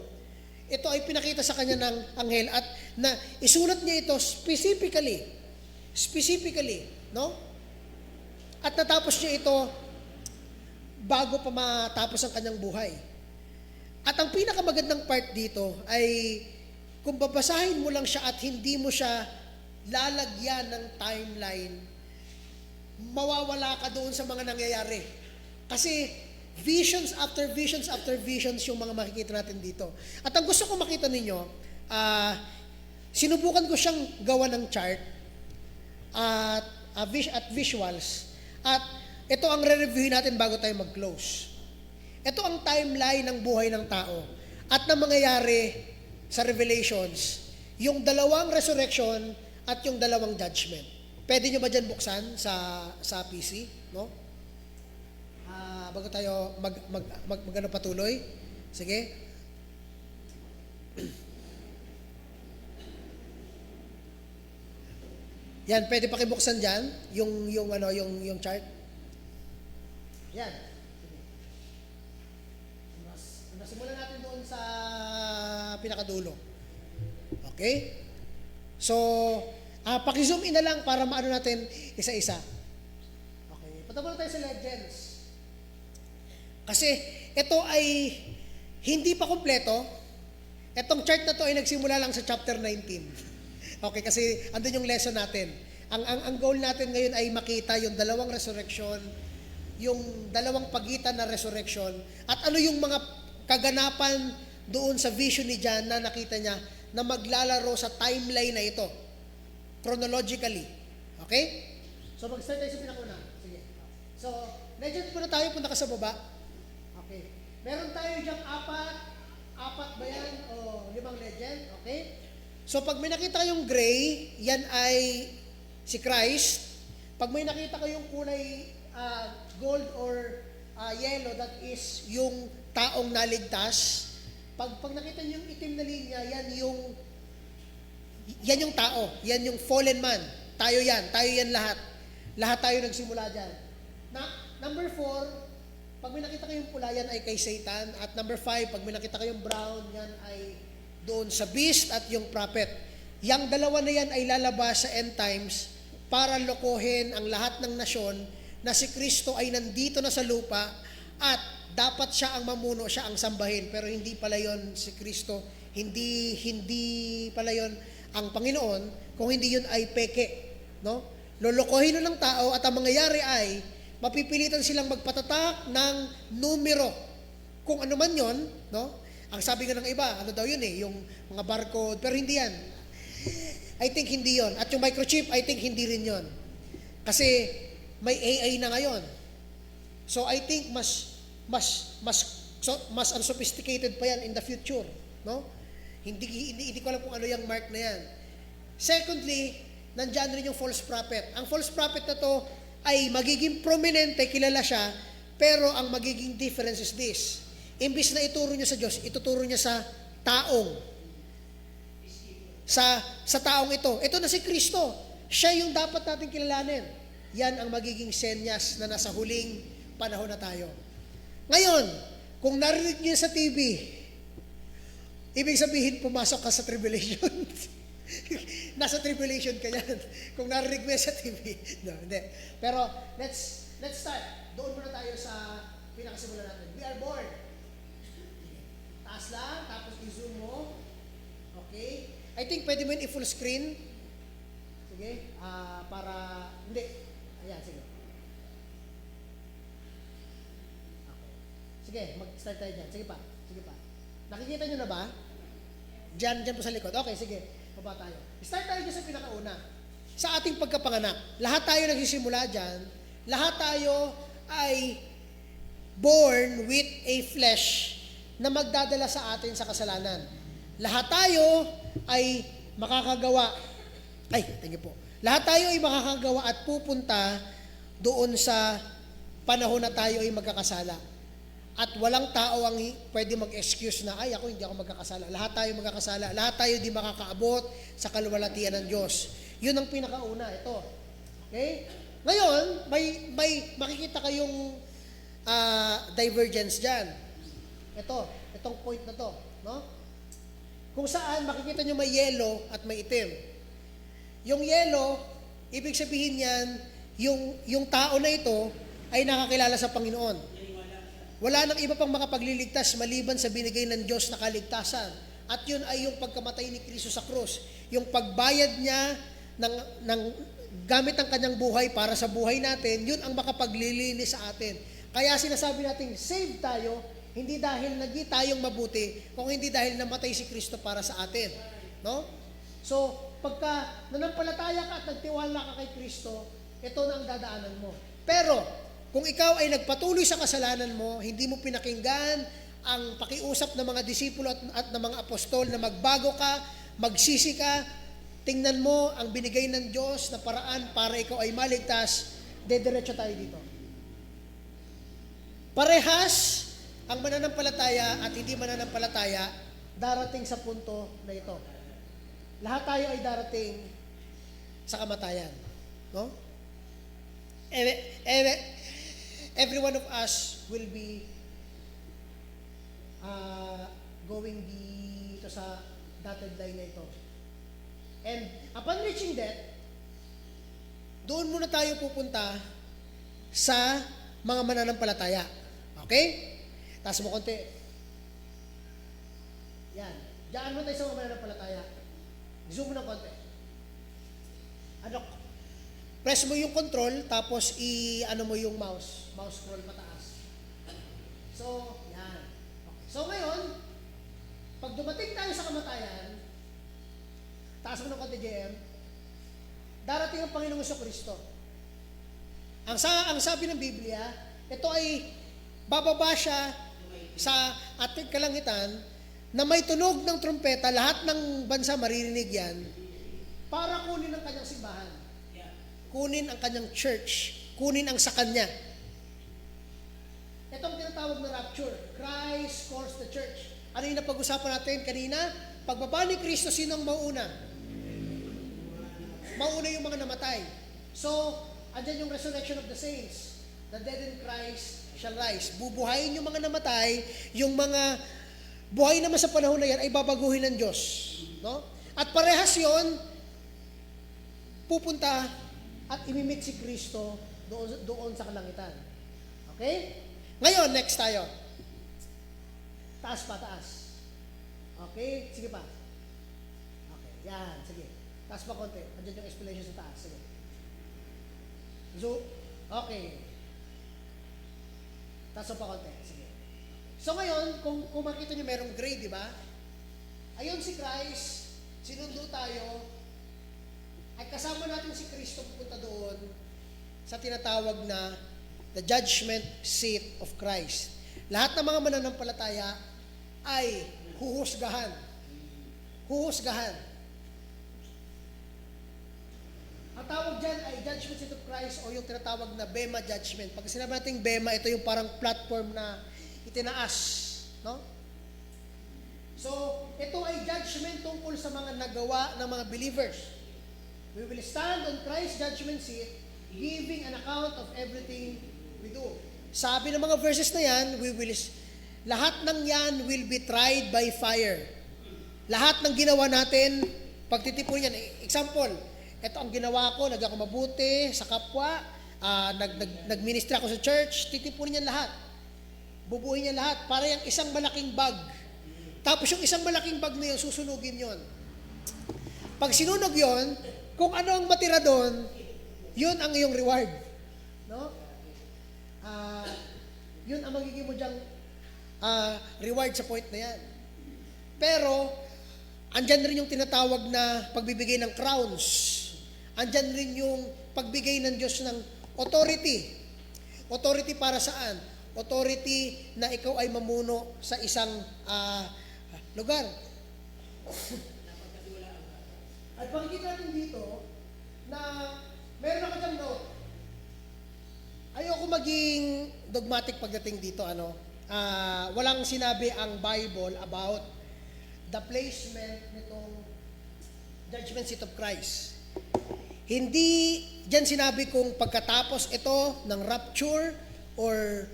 Speaker 1: Ito ay pinakita sa kanya ng anghel at na isulat niya ito specifically, no? At natapos niya ito bago pa matapos ang kanyang buhay. At ang pinakamagandang part dito ay kung babasahin mo lang siya at hindi mo siya lalagyan ng timeline, mawawala ka doon sa mga nangyayari. Kasi visions after visions after visions yung mga makikita natin dito. At ang gusto ko makita ninyo, sinubukan ko siyang gawa ng chart at visuals. At ito ang re-reviewin natin bago tayo mag-close. Ito ang timeline ng buhay ng tao at na mangyayari sa Revelations, yung dalawang resurrection at yung dalawang judgment. Pwede nyo ba dyan buksan sa PC? No? Bago tayo patuloy. Sige. Yan, pwede pakibuksan dyan yung chart. Yan. Simulan natin doon sa pinakadulo. Okay? So, paki-zoom in na lang para maano natin isa-isa. Okay. Punta muna tayo sa Legends. Kasi ito ay hindi pa kompleto. Itong chart na to ay nagsimula lang sa chapter 19. Okay, kasi andun yung lesson natin. Ang goal natin ngayon ay makita yung dalawang resurrection, yung dalawang pagitan na resurrection, at ano yung mga kaganapan doon sa vision ni John na nakita niya na maglalaro sa timeline na ito. Chronologically. Okay? So mag-start tayo sa pinakuna. Sige. So, legend muna tayo, punta ka sa baba. Okay. Meron tayo diyang apat ba yan? O 5 legend. Okay? So pag may nakita kayong gray, yan ay si Christ. Pag may nakita kayong kulay gold or yellow, that is yung taong naligtas. Pag nakita niyo yung itim na linya, yan yung tao. Yan yung fallen man. Tayo yan lahat. Lahat tayo nagsimula dyan. Number 4, pag may nakita kayong pula, yan ay kay Satan. At number 5, pag may nakita kayong brown, yan ay doon sa beast at yung prophet. Yang dalawa na yan ay lalabas sa end times para lokohin ang lahat ng nasyon na si Kristo ay nandito na sa lupa at dapat siya ang mamuno, siya ang sambahin. Pero hindi pala yon si Kristo. Hindi pala yon ang Panginoon, kung hindi yun ay peke. No? Lolokohin nun ng tao at ang mangyayari ay mapipilitan silang magpatatak ng numero. Kung ano man yon, no? Ang sabi nga ng iba, ano daw yun yung mga barcode, pero hindi yan. I think hindi yon. At yung microchip, I think hindi rin yon. Kasi may AI na ngayon. So I think mas unsophisticated pa yan in the future, no? Hindi ko alam kung ano yung mark na yan. Secondly, nandyan rin yung false prophet. Ang false prophet na to ay magiging prominente, kilala siya, pero ang magiging difference is this. Imbis na ituro niya sa Diyos, ituturo niya sa taong. Sa taong ito. Ito na si Kristo. Siya yung dapat natin kilalanin. Yan ang magiging senyas na nasa huling panahon na tayo. Ngayon, kung narinig niyo sa TV, ibig sabihin pumasok ka sa tribulation. Nasa tribulation ka yan. Kung narinig mo sa TV. No, hindi. Pero let's start. Doon muna tayo sa pinakasimula natin. We are born. Taas lang, tapos i-zoom mo. Okay? I think pwede mo yun i-full screen. Sige, para, hindi. Ayan, sige. Okay. Sige, mag-start tayo dyan. Sige pa. Nakikita nyo na ba? Diyan po sa likod. Okay, sige. Baba tayo. Start tayo dyan sa pinakauna. Sa ating pagkapanganak. Lahat tayo nagsisimula dyan. Lahat tayo ay born with a flesh na magdadala sa atin sa kasalanan. Lahat tayo ay makakagawa. Thank you po. Lahat tayo ay makakagawa at pupunta doon sa panahon na tayo ay magkakasala. At walang tao ang pwede mag-excuse na, ako hindi ako magkakasala. Lahat tayo magkakasala. Lahat tayo di makakaabot sa kaluwalhatian ng Diyos. Yun ang pinakauna. Ito. Okay? Ngayon, may makikita kayong divergence dyan. Itong point na to. No? Kung saan, makikita nyo may yellow at may itim. Yung yellow, ibig sabihin yan, yung tao na ito ay nakakilala sa Panginoon. Wala nang iba pang makapagliligtas maliban sa binigay ng Diyos na kaligtasan. At yun ay yung pagkamatay ni Kristo sa krus. Yung pagbayad niya ng gamit ang kanyang buhay para sa buhay natin, yun ang makapaglilinis sa atin. Kaya sinasabi natin, save tayo, hindi dahil naging tayong mabuti, kung hindi dahil namatay si Kristo para sa atin. No? So, pagka nanampalataya ka at nagtiwala ka kay Kristo, ito na ang dadaanan mo. Pero, kung ikaw ay nagpatuloy sa kasalanan mo, hindi mo pinakinggan ang pakiusap ng mga disipulo at ng mga apostol na magbago ka, magsisi ka, tingnan mo ang binigay ng Diyos na paraan para ikaw ay maligtas, dediretso tayo dito. Parehas ang mananampalataya at hindi mananampalataya darating sa punto na ito. Lahat tayo ay darating sa kamatayan. No? Every one of us will be going dito sa dotted line na ito. And upon reaching that, doon muna tayo pupunta sa mga mananampalataya. Okay? Taas mo konti. Yan. Diyan mo tayo sa mga mananampalataya. Zoom mo ng konti. Press mo yung control, tapos i-ano mo yung mouse scroll pataas. So, yan. Okay. So, ngayon, pag dumating tayo sa kamatayan, taas mo ng konti, JM, darating ang Panginoong Jesucristo. Ang sabi ng Biblia, ito ay bababa siya sa ating kalangitan na may tunog ng trumpeta, lahat ng bansa maririnig yan, para kunin ang kanyang simbahan. Kunin ang kanyang church. Kunin ang sa kanya. Itong tinatawag na rapture. Christ calls the church. Ano yung napag-usapan natin kanina? Pagbaba ni Kristo, sino ang mauuna? Mauuna yung mga namatay. So, andyan yung resurrection of the saints. The dead in Christ shall rise. Bubuhayin yung mga namatay, yung mga buhay naman sa panahon na yan ay babaguhin ng Diyos. No? At parehas yun, pupunta at imimit si Kristo doon sa kalangitan. Okay? Ngayon, next tayo. Taas pa, taas. Okay? Sige pa. Okay, yan. Sige. Taas pa konti. Andiyan yung explanation sa taas. Sige. So, okay. Taas pa konti. Sige. So ngayon, kung makita nyo merong gray, di ba? Ayun si Christ, sinundo tayo, ay kasama natin si Kristo pupunta doon sa tinatawag na the judgment seat of Christ. Lahat ng mga mananampalataya ay huhusgahan. Huhusgahan. Ang tawag dyan ay Judgment Seat of Christ o yung tinatawag na Bema Judgment. Pag sinabi natin Bema, ito yung parang platform na itinaas. No? So, ito ay judgment tungkol sa mga nagawa ng mga believers. We will stand on Christ's judgment seat, giving an account of everything we do. Sabi ng mga verses na yan, lahat ng yan will be tried by fire. Lahat ng ginawa natin, pagtitipon yan. Example, ito ang ginawa ko, nag ako mabuti sa kapwa, nagministra ako sa church, titipunin yan lahat. Bubuhin yan lahat. Para yung isang malaking bag. Tapos yung isang malaking bag na yun, susunugin yon. Pag sinunog yon, kung ano ang matira doon, yun ang iyong reward. No? Yun ang magiging mo dyang reward sa point na yan. Pero, andyan rin yung tinatawag na pagbibigay ng crowns. Andyan rin yung pagbigay ng Diyos ng authority. Authority para saan? Authority na ikaw ay mamuno sa isang lugar. At makikita natin dito na meron ako dyan note. Ayoko maging dogmatic pagdating dito. Walang sinabi ang Bible about the placement nitong Judgment Seat of Christ. Hindi diyan sinabi kung pagkatapos ito ng rapture or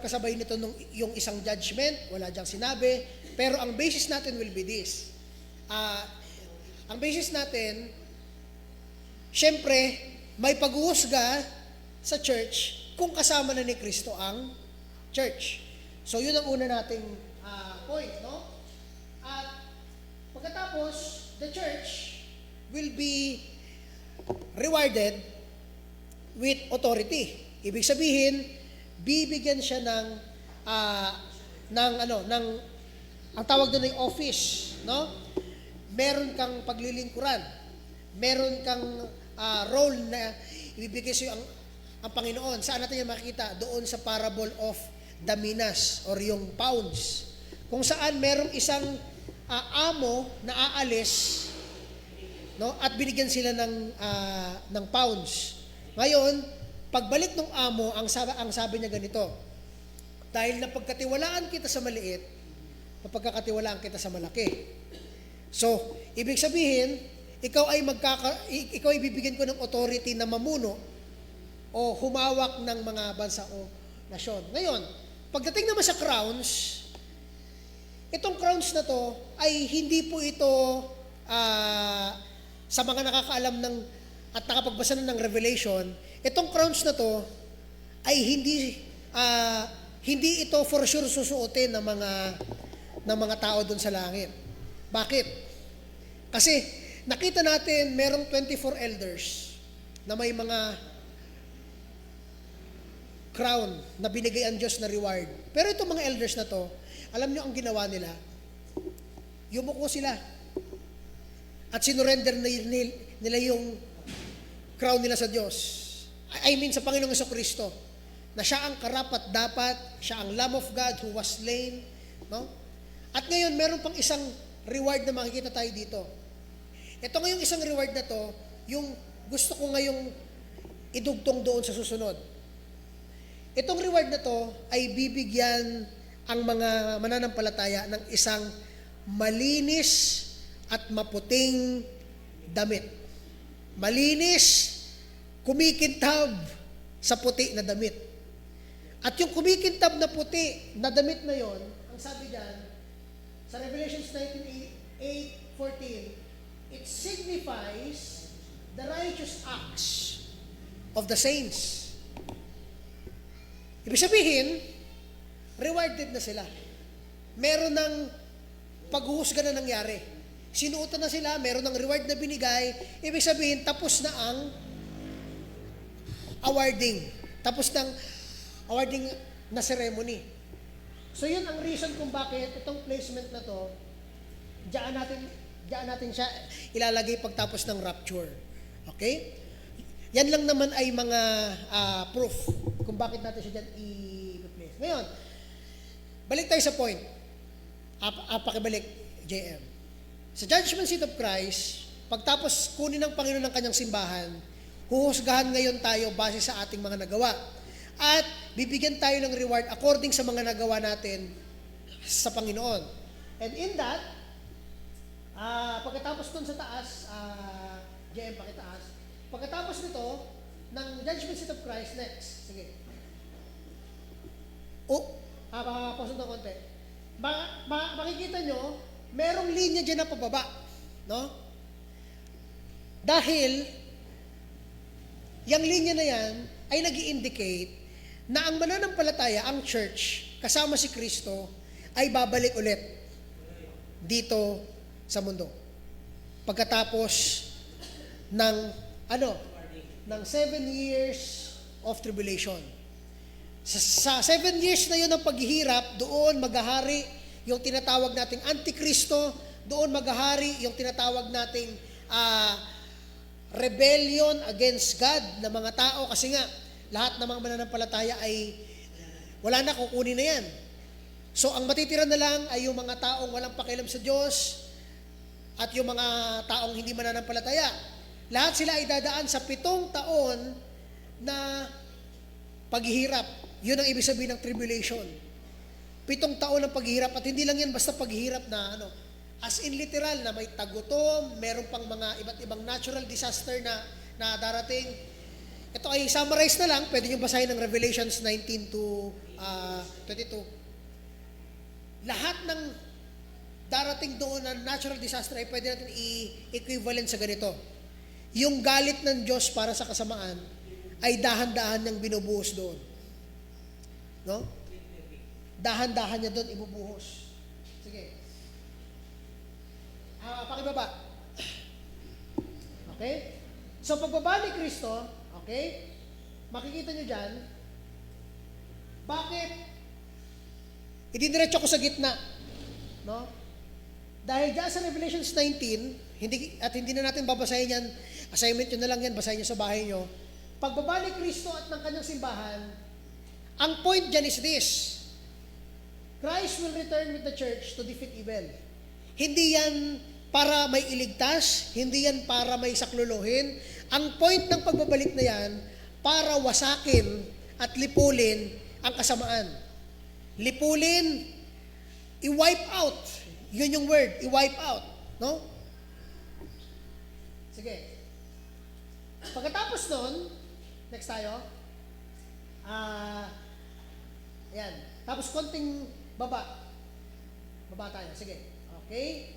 Speaker 1: kasabay nito yung isang judgment, wala diyang sinabi. Pero ang basis natin will be this. Ang basis natin, syempre, may paghuhusga sa church kung kasama na ni Kristo ang church. So, yun ang una nating point, no? At pagkatapos, the church will be rewarded with authority. Ibig sabihin, bibigyan siya ng ang tawag doon ay office, no? Meron kang paglilingkuran. Meron kang role na ibibigay sa iyo ang Panginoon. Saan natin yan makikita? Doon sa parable of the minas or yung pounds. Kung saan merong isang amo na aalis, no? At binigyan sila ng pounds. Ngayon, pagbalik ng amo, ang sabi niya ganito, dahil napagkatiwalaan kita sa maliit, napagkakatiwalaan kita sa malaki. So, ibig sabihin, ikaw ay bibigyan ko ng authority na mamuno o humawak ng mga bansa o nasyon. Ngayon, pagdating naman sa crowns, itong crowns na to ay hindi po ito sa mga nakakaalam at nakapagbasa ng Revelation, itong crowns na to ay hindi ito for sure susuotin ng mga tao doon sa langit. Bakit? Kasi nakita natin merong 24 elders na may mga crown na binigay ang Diyos na reward. Pero itong mga elders na to, alam nyo ang ginawa nila? Yumuko sila. At sinurrender nila yung crown nila sa Diyos. I mean sa Panginoong Jesucristo. Na siya ang karapat dapat, siya ang Lamb of God who was slain. No? At ngayon, meron pang isang reward na makikita tayo dito. Ito ngayong isang reward na to, yung gusto ko ngayong idugtong doon sa susunod. Itong reward na to ay bibigyan ang mga mananampalataya ng isang malinis at maputing damit. Malinis, kumikintab sa puti na damit. At yung kumikintab na puti na damit na yon, ang sabi diyan sa Revelation 19:14, it signifies the righteous acts of the saints. Ibig sabihin, rewarded na sila. Meron ng paghuhusga na nangyari. Sinuotan na sila, meron ng reward na binigay. Ibig sabihin, tapos na ang awarding. Tapos ng awarding na ceremony. So yun ang reason kung bakit itong placement na to, diyan natin siya ilalagay pagtapos ng rapture. Okay? Yan lang naman ay mga proof kung bakit natin siya dyan i-place. Ngayon, balik tayo sa point. Pakibalik, JM. Sa Judgment Seat of Christ, pagtapos kunin ng Panginoon ng kanyang simbahan, huhusgahan ngayon tayo base sa ating mga nagawa. At bibigyan tayo ng reward according sa mga nagawa natin sa Panginoon. And in that, pagkatapos dun sa taas, JM pakitaas, pagkatapos nito, ng Judgment Seat of Christ, next. Sige. Pausok ng konti. Makikita nyo, merong linya dyan na pababa. No? Dahil, yung linya na yan ay nag-i-indicate na ang mananampalataya, ang church, kasama si Kristo, ay babalik ulit dito sa mundo. Pagkatapos ng, ng 7 years of tribulation. Sa 7 years na yun ng paghihirap, doon maghahari yung tinatawag nating Antikristo, doon maghahari yung tinatawag nating rebellion against God na mga tao, kasi nga, lahat ng mga mananampalataya ay wala na, kukunin na yan. So, ang matitira na lang ay yung mga taong walang pakialam sa Diyos at yung mga taong hindi mananampalataya. Lahat sila ay dadaan sa 7 taon na paghihirap. Yun ang ibig sabihin ng tribulation. 7 taon ng paghihirap, at hindi lang yan basta paghihirap na as in literal na may tagutom, meron pang mga iba't ibang natural disaster na darating. Ito ay summarize na lang, pwede nyo basahin ng Revelations 19 to 22. Lahat ng darating doon na natural disaster ay pwede natin i-equivalent sa ganito. Yung galit ng Diyos para sa kasamaan ay dahan-dahan niyang binubuhos doon. No? Dahan-dahan niya doon ibubuhos. Sige. Pakibaba. Okay? So, pagbaba ni Kristo, okay? Makikita nyo dyan, bakit idiniretso ko sa gitna? No? Dahil dyan sa Revelations 19, hindi na natin babasahin yan, assignment nyo na lang yan, basahin nyo sa bahay nyo. Pagbaba ni Kristo at ng kanyang simbahan, ang point dyan is this: Christ will return with the church to defeat evil. Hindi yan para may iligtas, hindi yan para may sakluluhin. Ang point ng pagbabalik na yan, para wasakin at lipulin ang kasamaan. Lipulin, i-wipe out. Yun yung word, i-wipe out. No? Sige. Pagkatapos nun, next tayo. Ayan. Tapos konting baba. Baba tayo. Sige. Okay.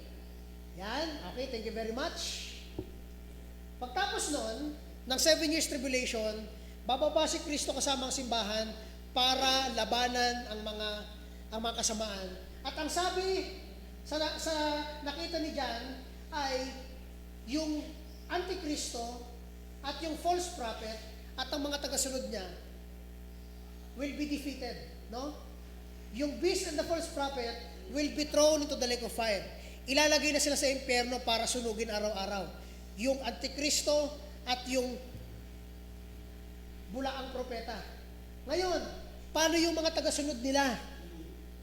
Speaker 1: Yan. Okay, thank you very much. Pagtapos nun, ng 7 years tribulation, bababa si Kristo kasama ang simbahan para labanan ang mga kasamaan. At ang sabi sa nakita ni John ay yung Antikristo at yung false prophet at ang mga tagasunod niya will be defeated. No? Yung beast and the false prophet will be thrown into the lake of fire. Ilalagay na sila sa impyerno para sunugin araw-araw. Yung Antikristo at yung bulaang propeta. Ngayon, paano yung mga tagasunod nila?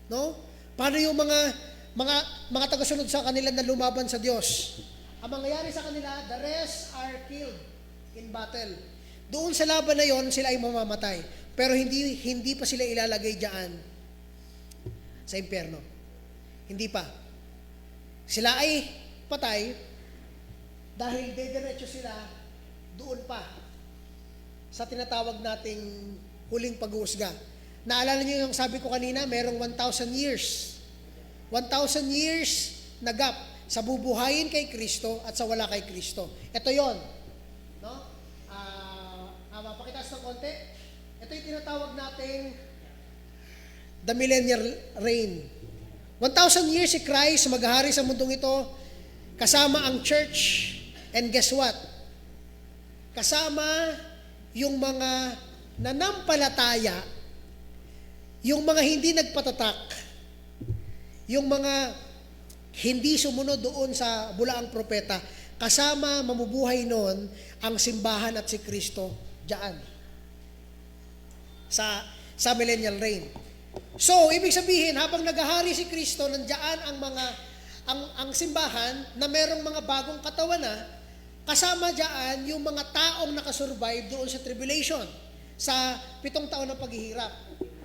Speaker 1: No? Paano yung mga tagasunod sa kanila na lumaban sa Diyos? Ang mangyayari sa kanila, the rest are killed in battle. Doon sa laban na yon, sila ay mamamatay. Pero hindi pa sila ilalagay diyan sa impyerno. Hindi pa. Sila ay patay dahil dediretso sila doon pa sa tinatawag nating huling pag-uusga. Naalala niyo yung sabi ko kanina, merong 1,000 years. 1,000 years na gap sa bubuhayin kay Kristo at sa wala kay Kristo. Ito yon. No? Mapakitaas ng konti. Ito yung tinatawag nating the millennial reign. 1,000 years si Christ maghahari sa mundong ito kasama ang church. And guess what? Kasama yung mga nanampalataya, yung mga hindi nagpatatak, yung mga hindi sumunod doon sa bulaang propeta, kasama mamubuhay noon ang simbahan at si Kristo diyan sa millennial reign. So, ibig sabihin, habang naghahari si Kristo, nandiyan ang simbahan na merong mga bagong katawan na, Kasama dyan yung mga taong nakasurvive doon sa tribulation, sa 7 taon ng paghihirap.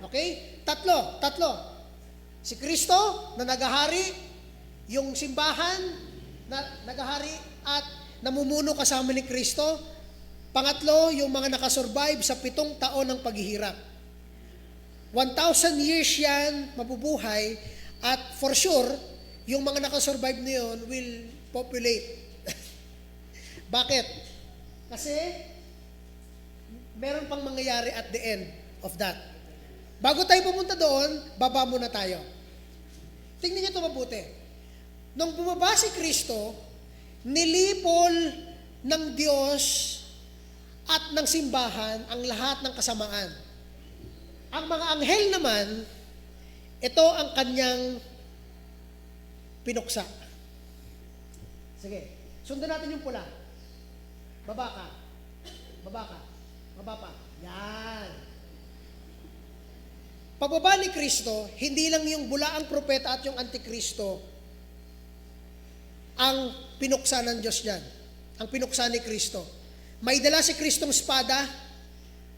Speaker 1: Okay? Tatlo. Si Kristo na nagahari, yung simbahan na nagahari at namumuno kasama ni Kristo. Pangatlo, yung mga nakasurvive sa 7 taon ng paghihirap. 1,000 years yan mabubuhay at for sure, yung mga nakasurvive na yun will populate. Bakit? Kasi meron pang mangyayari at the end of that. Bago tayo pumunta doon, baba muna tayo. Tingnan niyo ito mabuti. Nung bumaba si Kristo, nilipol ng Diyos at ng simbahan ang lahat ng kasamaan. Ang mga anghel naman, ito ang kanyang pinuksa. Sige, sundan natin yung pula. Baba ka. Baba pa. Yan. Pagbaba ni Kristo, hindi lang yung bulaang propeta at yung antikristo ang pinuksa ng Diyos dyan. Ang pinuksa ni Kristo. May dala si Kristong espada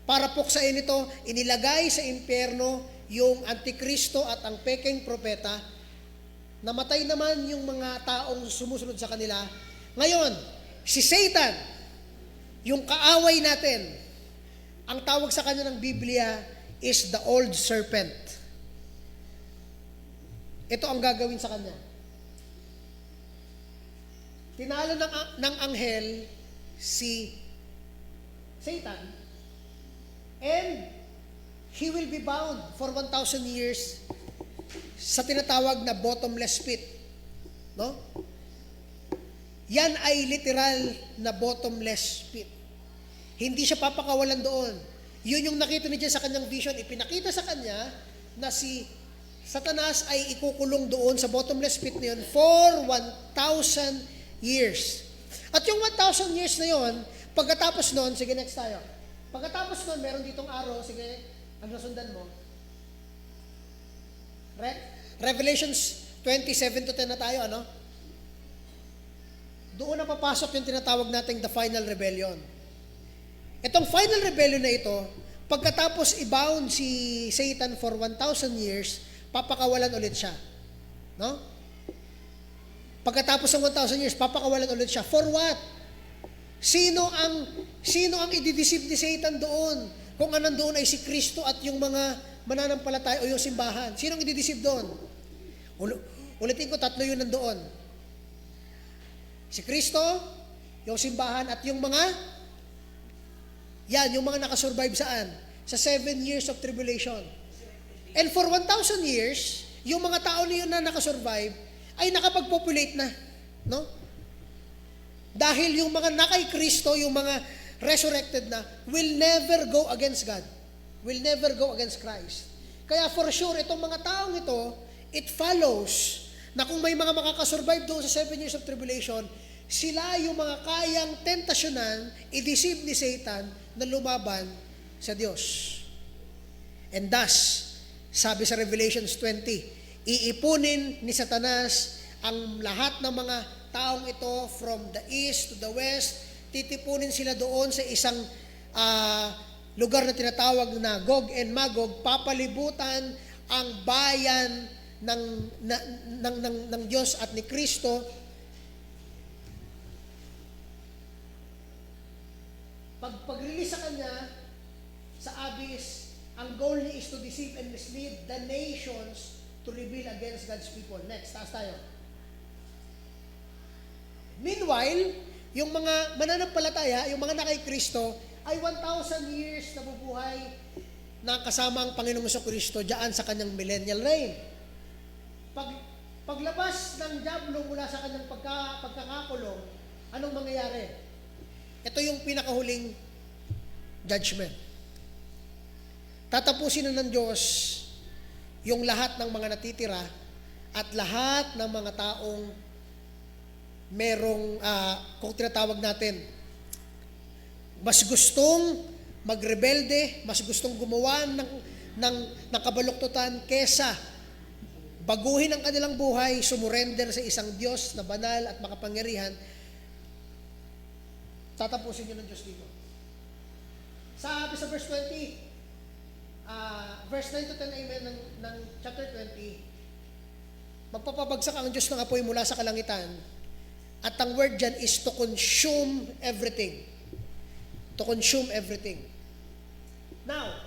Speaker 1: para puksain ito, inilagay sa impyerno yung antikristo at ang peking propeta. Namatay naman yung mga taong sumusunod sa kanila. Ngayon, si Satan, yung kaaway natin, ang tawag sa kanya ng Biblia is the old serpent. Ito ang gagawin sa kanya. Tinalo ng anghel si Satan, and he will be bound for 1,000 years sa tinatawag na bottomless pit. No? Yan ay literal na bottomless pit. Hindi siya papakawalan doon. Yun yung nakita niya sa kanyang vision. Ipinakita sa kanya na si Satanas ay ikukulong doon sa bottomless pit na yun for 1,000 years. At yung 1,000 years na yun, pagkatapos nun, sige next tayo. Pagkatapos nun, meron ditong araw, sige, ano sundan mo? Revelations 27 to 10 na tayo, ano? Doon na papasok yung tinatawag nating the final rebellion. Itong final rebellion na ito, pagkatapos i-bound si Satan for 1,000 years, papakawalan ulit siya. No? Pagkatapos ng 1,000 years, papakawalan ulit siya. For what? Sino ang idideceive ni Satan doon? Kung anong doon ay si Kristo at yung mga mananampalataya o yung simbahan. Sino ang idideceive doon? Ulitin ko, 3 yun nandoon. Si Kristo, yung simbahan, at yung mga nakasurvive saan? Sa 7 years of tribulation. And for 1,000 years, yung mga tao na yun na nakasurvive, ay nakapag-populate na. No? Dahil yung mga nakay Kristo, yung mga resurrected na, will never go against God. Will never go against Christ. Kaya for sure, itong mga taong ito, it follows na kung may mga makakasurvive doon sa 7 years of tribulation, sila yung mga kayang tentasyonan, i-deceive ni Satan na lumaban sa Diyos. And thus, sabi sa Revelations 20, iipunin ni Satanas ang lahat ng mga taong ito from the east to the west, titipunin sila doon sa isang lugar na tinatawag na Gog and Magog, papalibutan ang bayan ng Diyos at ni Kristo. Pag-release sa kanya sa abyss, ang goal niya is to deceive and mislead the nations to rebel against God's people. Next, taas tayo. Meanwhile, yung mga mananampalataya, yung mga nakay Kristo, ay 1,000 years na bubuhay na kasama ang Panginoong Kristo diyan sa kanyang millennial reign. Paglabas ng dyablo mula sa kanyang pagkakakulong, anong mangyayari? Ito yung pinakahuling judgment. Tatapusin na ng Diyos yung lahat ng mga natitira at lahat ng mga taong merong, kung tinatawag natin, mas gustong magrebelde, mas gustong gumawa ng kabaluktutan kesa baguhin ang kanilang buhay, sumurrender sa isang Diyos na banal at makapangyarihan. tatapusin nyo ng Diyos dito. Sabi sa verse 20, verse 9 to 10, amen, ng chapter 20, magpapabagsak ang Diyos ng apoy mula sa kalangitan, at ang word dyan is to consume everything. To consume everything. Now,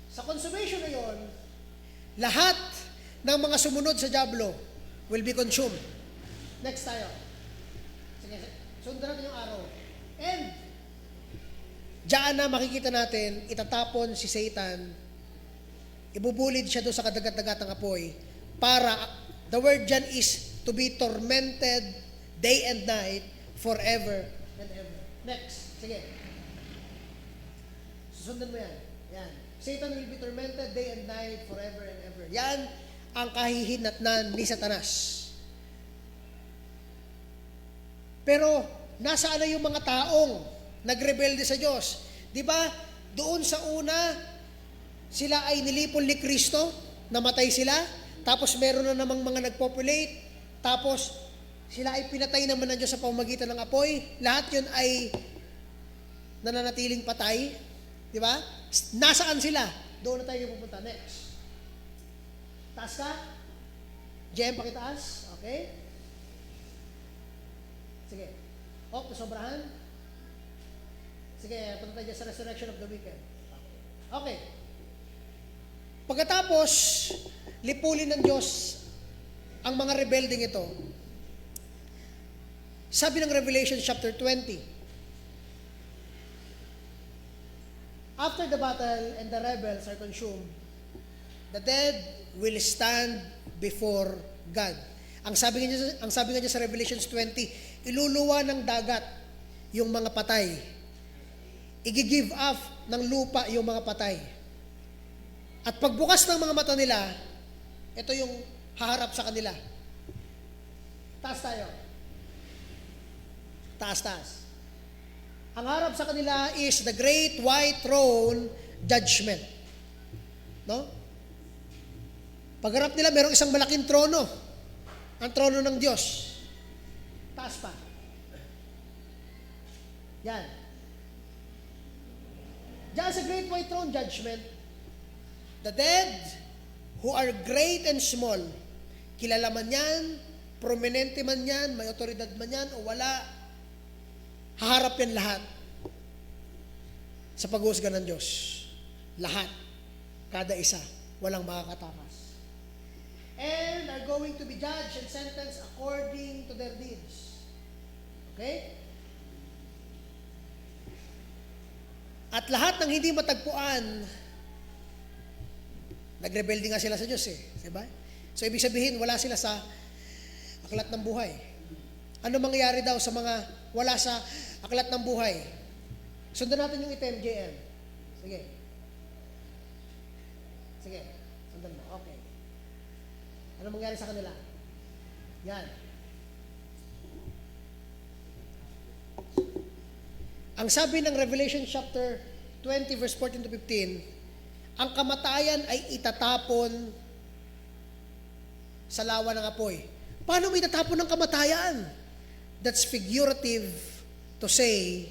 Speaker 1: sa consummation na yon, lahat ng mga sumunod sa dyablo will be consumed. Next tayo. Sige, sundan natin yung araw. And, diyan na makikita natin, itatapon si Satan, ibubulid siya doon sa kadagat-dagatang apoy, para, the word dyan is to be tormented day and night, forever and ever. Next, sige. Susundan mo yan. Yan. Satan will be tormented day and night, forever and ever. Yan ang kahihinatnan ni Satanas. Pero, nasaan na yung mga taong nagrebelde sa Diyos? Di ba? Doon sa una, sila ay nilipol ni Kristo, namatay sila, tapos meron na namang mga nagpopulate, tapos sila ay pinatay naman ng Diyos sa pamamagitan ng apoy. Lahat yun ay nananatiling patay. Di ba? Nasaan sila? Doon na tayo pupunta. Next. Taas ka? Jem, pakitaas. Okay? Sige. Nasobrahan? Sige, punta tayo sa resurrection of the wicked. Okay. Pagkatapos, lipulin ng Diyos ang mga rebelding ito. Sabi ng Revelation chapter 20, after the battle and the rebels are consumed, the dead will stand before God. Ang sabi nga niya sa Revelation 20, iluluwa ng dagat yung mga patay. I-give off ng lupa yung mga patay. At pagbukas ng mga mata nila, ito yung haharap sa kanila. Taas tayo. Taas. Ang harap sa kanila is the great white throne judgment. No? Pagharap nila, merong isang malaking trono. Ang trono ng Diyos. Taas pa. Yan. Diyan sa great white throne judgment, the dead who are great and small, kilala man yan, prominente man yan, may otoridad man yan, o wala, haharap yan lahat sa pag-uusga ng Diyos. Lahat. Kada isa. Walang makakatakas. And are going to be judged and sentenced according to their deeds. Okay? At lahat ng hindi matagpuan, nagrebelde nga sila sa Diyos eh. Diba? So, ibig sabihin, wala sila sa aklat ng buhay. Ano mangyayari daw sa mga wala sa aklat ng buhay? Sundan natin yung item, JM. Sige. Sundan mo. Okay. Ano mangyayari sa kanila? Yan. Ang sabi ng Revelation chapter 20 verse 14 to 15, ang kamatayan ay itatapon sa lawa ng apoy. Paano may itatapon ng kamatayan? That's figurative to say,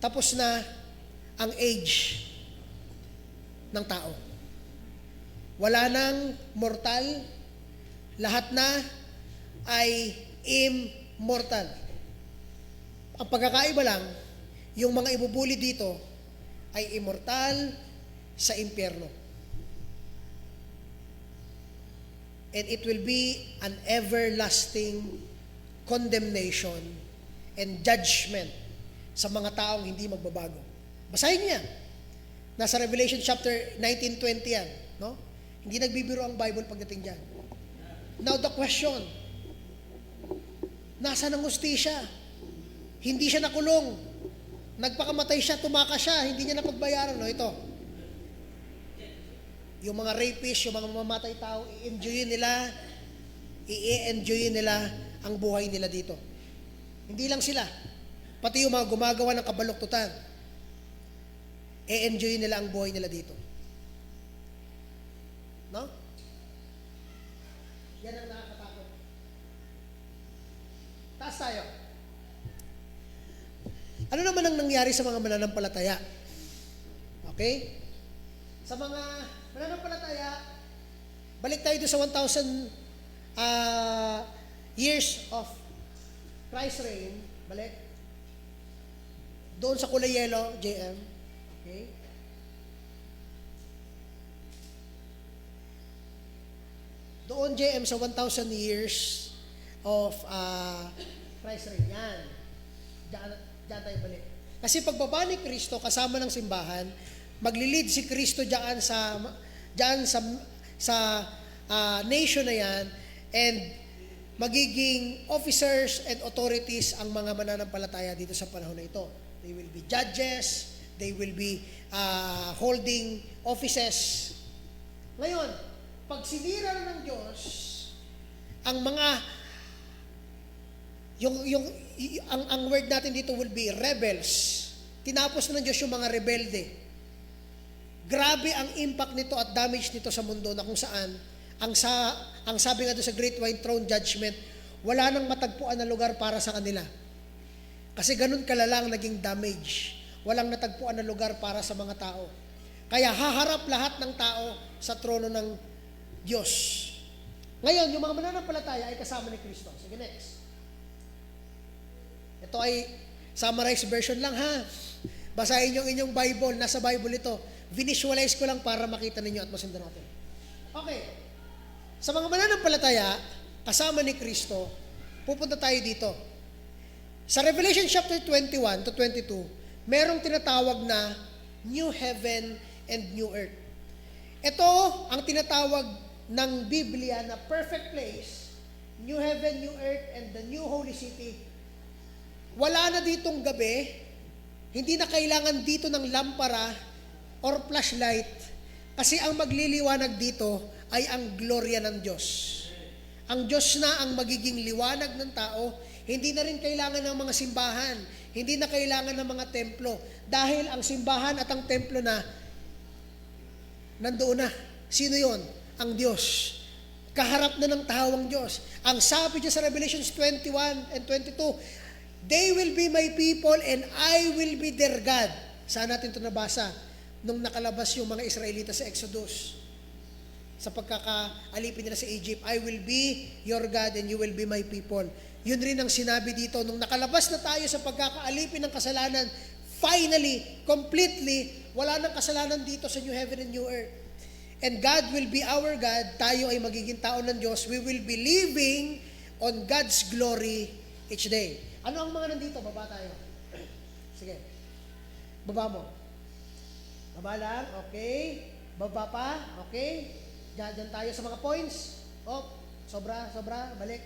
Speaker 1: tapos na ang age ng tao. Wala nang mortal, lahat na ay immortal. Ang pagkakaiba lang, yung mga ibubuli dito ay immortal sa impyerno. And it will be an everlasting condemnation and judgment sa mga taong hindi magbabago. Basahin niya. Nasa Revelation chapter 19:20 yan. No? Hindi nagbibiro ang Bible pagdating dyan. Now the question, nasa ng hustisya? Hindi siya nakulong. Nagpakamatay siya, tumakas siya, hindi niya napagbayaran. No, ito. Yung mga rapists, yung mga mamamatay tao, i-enjoyin nila ang buhay nila dito. Hindi lang sila. Pati yung mga gumagawa ng kabaluktutan, i-enjoyin nila ang buhay nila dito. No? Yan ang nakakatakot. Taas tayo. Ano naman ang nangyari sa mga mananampalataya? Okay? Sa mga mananampalataya, balik tayo doon sa 1,000 years of Christ's reign. Balik. Doon sa kulay yellow, JM. Okay? Doon, JM, sa 1,000 years of Christ's reign. Yan. Diyan tayo balik. Kasi pagbaba ni Kristo kasama ng simbahan, maglilid si Kristo diyan sa nation na yan, and magiging officers and authorities ang mga mananampalataya dito sa panahon na ito. They will be judges, they will be holding offices. Ngayon, pag sinira na ng Diyos ang mga ang word natin dito will be rebels. Tinapos na ng Diyos yung mga rebelde. Grabe ang impact nito at damage nito sa mundo, na kung saan ang sabi nga doon sa Great White Throne Judgment, wala nang matagpuan na lugar para sa kanila. Kasi ganun kalalang naging damage. Walang natagpuan na lugar para sa mga tao. Kaya haharap lahat ng tao sa trono ng Diyos. Ngayon, yung mga mananampalataya ay kasama ni Kristo. Sige, next. Ito ay summarized version lang, ha. Basahin yung inyong Bible. Nasa Bible ito. Visualize ko lang para makita ninyo at masundan natin. Okay. Sa mga mananampalataya, kasama ni Kristo, pupunta tayo dito. Sa Revelation chapter 21 to 22, merong tinatawag na New Heaven and New Earth. Ito ang tinatawag ng Biblia na perfect place, New Heaven, New Earth, and the New Holy City. Wala na ditong gabi, hindi na kailangan dito ng lampara or flashlight, kasi ang magliliwanag dito ay ang gloria ng Diyos. Ang Diyos na ang magiging liwanag ng tao. Hindi na rin kailangan ng mga simbahan, hindi na kailangan ng mga templo, dahil ang simbahan at ang templo na nandoon na. Sino yon? Ang Diyos. Kaharap na ng tao ang Diyos. Ang sabi niya sa Revelations 21 and 22, they will be my people and I will be their God. Saan natin ito nabasa? Nung nakalabas yung mga Israelita sa Exodus, sa pagkakaalipin nila sa Egypt, I will be your God and you will be my people. Yun rin ang sinabi dito, nung nakalabas na tayo sa pagkakaalipin ng kasalanan, finally, completely, wala nang kasalanan dito sa New Heaven and New Earth. And God will be our God, tayo ay magiging tao ng Diyos, we will be living on God's glory each day. Ano ang mga nandito? Baba tayo. Sige. Baba mo. Baba lang. Okay. Baba pa. Okay. Diyan tayo sa mga points. Sobra. Balik.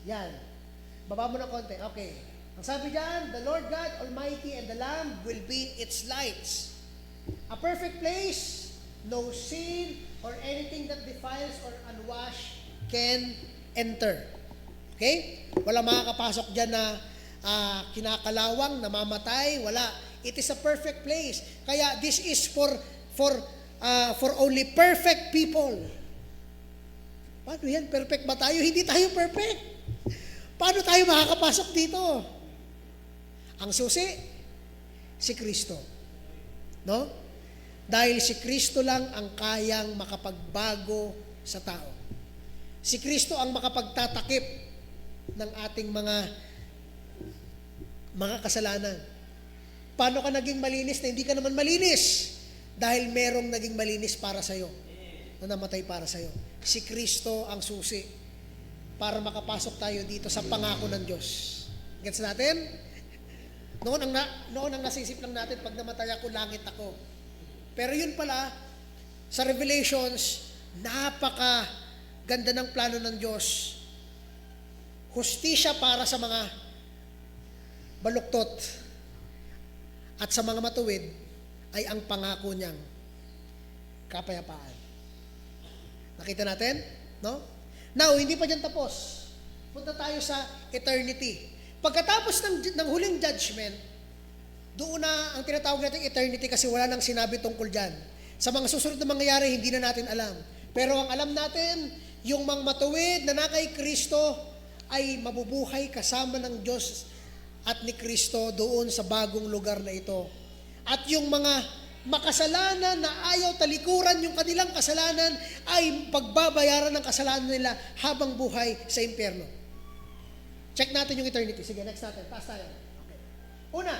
Speaker 1: Yan. Baba mo na konti. Okay. Ang sabi diyan, the Lord God Almighty and the Lamb will be its lights. A perfect place, no sin or anything that defiles or unwashed can enter. Okay? Wala makakapasok dyan na kinakalawang, namamatay, wala. It is a perfect place. Kaya this is for only perfect people. Paano yan? Perfect ba tayo? Hindi tayo perfect. Paano tayo makakapasok dito? Ang susi, si Kristo. No? Dahil si Kristo lang ang kayang makapagbago sa tao. Si Kristo ang makapagtatakip ng ating mga kasalanan. Paano ka naging malinis na hindi ka naman malinis? Dahil merong naging malinis para sa'yo, na namatay para sa'yo. Si Kristo ang susi para makapasok tayo dito sa pangako ng Diyos. Gets natin? Noon ang nasisip lang natin, pag namatay ako, langit ako. Pero yun pala, sa Revelations, napaka ganda ng plano ng Diyos. Hustisya para sa mga baluktot at sa mga matuwid ay ang pangako niyang kapayapaan. Nakita natin? No? Now, hindi pa dyan tapos. Punta tayo sa eternity. Pagkatapos ng huling judgment, doon na ang tinatawag natin eternity kasi wala nang sinabi tungkol dyan. Sa mga susunod na mangyayari, hindi na natin alam. Pero ang alam natin, yung mga matuwid na kay Kristo ay mabubuhay kasama ng Diyos at ni Kristo doon sa bagong lugar na ito. At yung mga makasalanan na ayaw talikuran yung kanilang kasalanan ay pagbabayaran ng kasalanan nila habang buhay sa impyerno. Check natin yung eternity. Sige, next natin. Taas tayo. Okay. Una,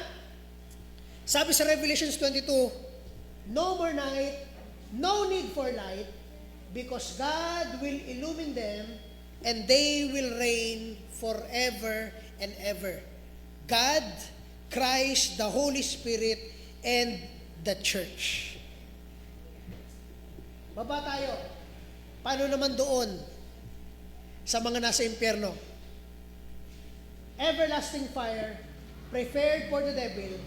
Speaker 1: sabi sa Revelations 22, no more night, no need for light, because God will illumine them and they will reign forever and ever. God, Christ, the Holy Spirit, and the church. Baba tayo. Paano naman doon sa mga nasa impyerno? Everlasting fire, prepared for the devil,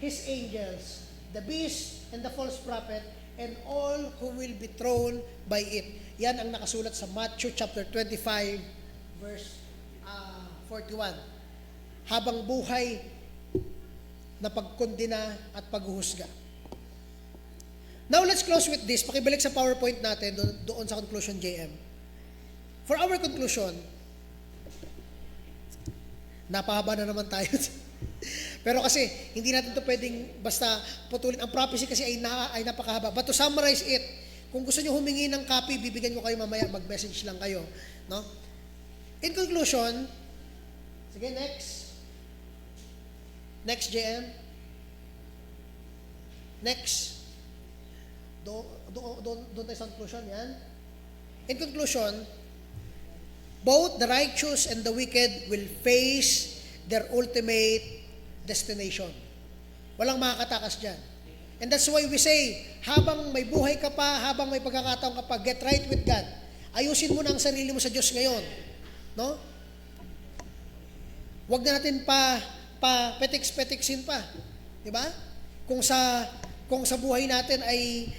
Speaker 1: his angels, the beast, and the false prophet, and all who will be thrown by it. Yan ang nakasulat sa Matthew chapter 25, verse 41. Habang buhay na pagkondena at paghuhusga. Now let's close with this. Pakibalik sa PowerPoint natin doon sa conclusion, JM. For our conclusion, napahaba na naman tayo. Pero kasi, hindi natin ito pwedeng basta putulin. Ang prophecy kasi ay napakahaba. But to summarize it, kung gusto nyo humingi ng copy, bibigyan ko kayo mamaya, mag-message lang kayo. No? In conclusion, sige, next. Next, JM. Next. Doon tayo sa conclusion, yan. In conclusion, both the righteous and the wicked will face their ultimate destination. Walang makakatakas dyan. And that's why we say, habang may buhay ka pa, habang may pagkakataon ka pa, get right with God. Ayusin mo na ang sarili mo sa Diyos ngayon. No? Huwag na natin pa petiks-petiksin pa. Di ba? Kung sa buhay natin ay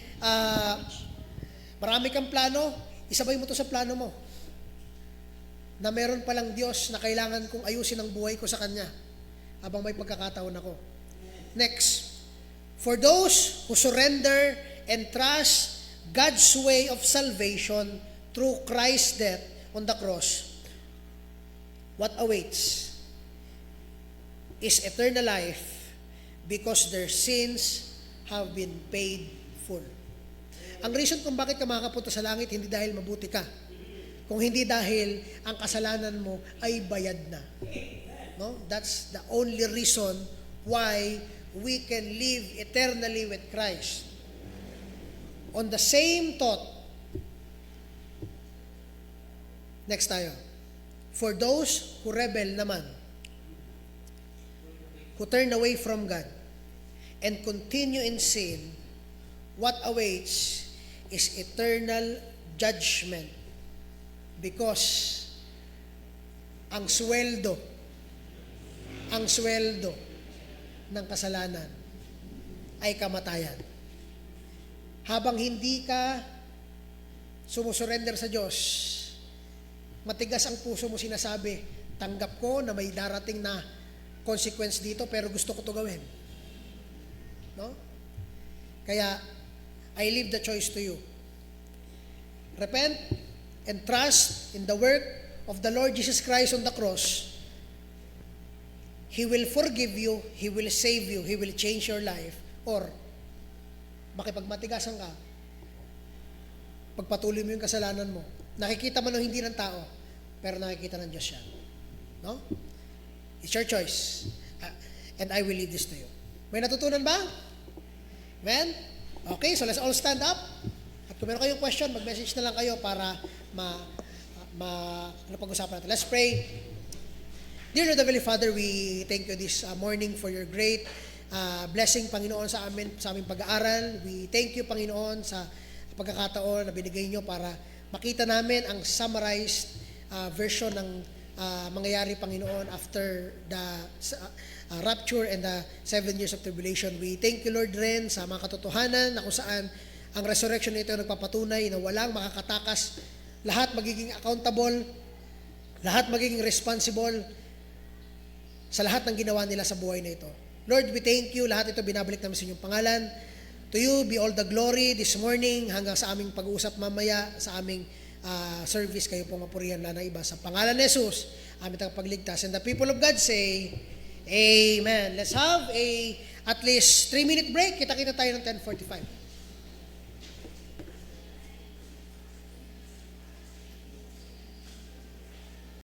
Speaker 1: marami kang plano, isabay mo to sa plano mo. Na meron palang Diyos na kailangan kong ayusin ang buhay ko sa Kanya habang may pagkakataon ako. Next, for those who surrender and trust God's way of salvation through Christ's death on the cross, what awaits is eternal life because their sins have been paid full. Ang reason kung bakit ka makakapunta sa langit, hindi dahil mabuti ka. Kung hindi dahil ang kasalanan mo ay bayad na. No? That's the only reason why we can live eternally with Christ. On the same thought, next tayo. For those who rebel naman, who turn away from God, and continue in sin, what awaits is eternal judgment. Because ang sweldo ng kasalanan ay kamatayan. Habang hindi ka sumusurrender sa Diyos, matigas ang puso mo sinasabi, tanggap ko na may darating na consequence dito pero gusto ko to gawin. No? Kaya, I leave the choice to you. Repent and trust in the work of the Lord Jesus Christ on the cross. He will forgive you, He will save you, He will change your life. Or, makipagmatigasan ka, pagpatuloy mo yung kasalanan mo. Nakikita man o hindi ng tao, pero nakikita ng Diyos siya. No? It's your choice. And I will leave this to you. May natutunan ba? Amen? Okay, so let's all stand up. At kung meron kayong question, mag-message na lang kayo para pag-usapan natin. Let's pray. Dear Lord Heavenly Father, we thank you this morning for your great blessing, Panginoon, sa aming pag-aaral. We thank you, Panginoon, sa pagkakataon na binigay nyo para makita namin ang summarized version ng mangyayari, Panginoon, after the rapture and the 7 years of tribulation. We thank you, Lord, rin sa mga katotohanan na kung saan ang resurrection nito nagpapatunay na walang makakatakas, lahat magiging accountable, lahat magiging responsible sa lahat ng ginawa nila sa buhay na ito. Lord, we thank you, lahat ito binabalik namin sa inyong pangalan. To you be all the glory this morning hanggang sa aming pag-uusap mamaya, sa aming service, kayo pong mapurihan na iba. Sa pangalan ni Jesus, aming tagapagligtas. And the people of God say, Amen. Let's have at least 3-minute break. Kita-kita tayo ng 10:45.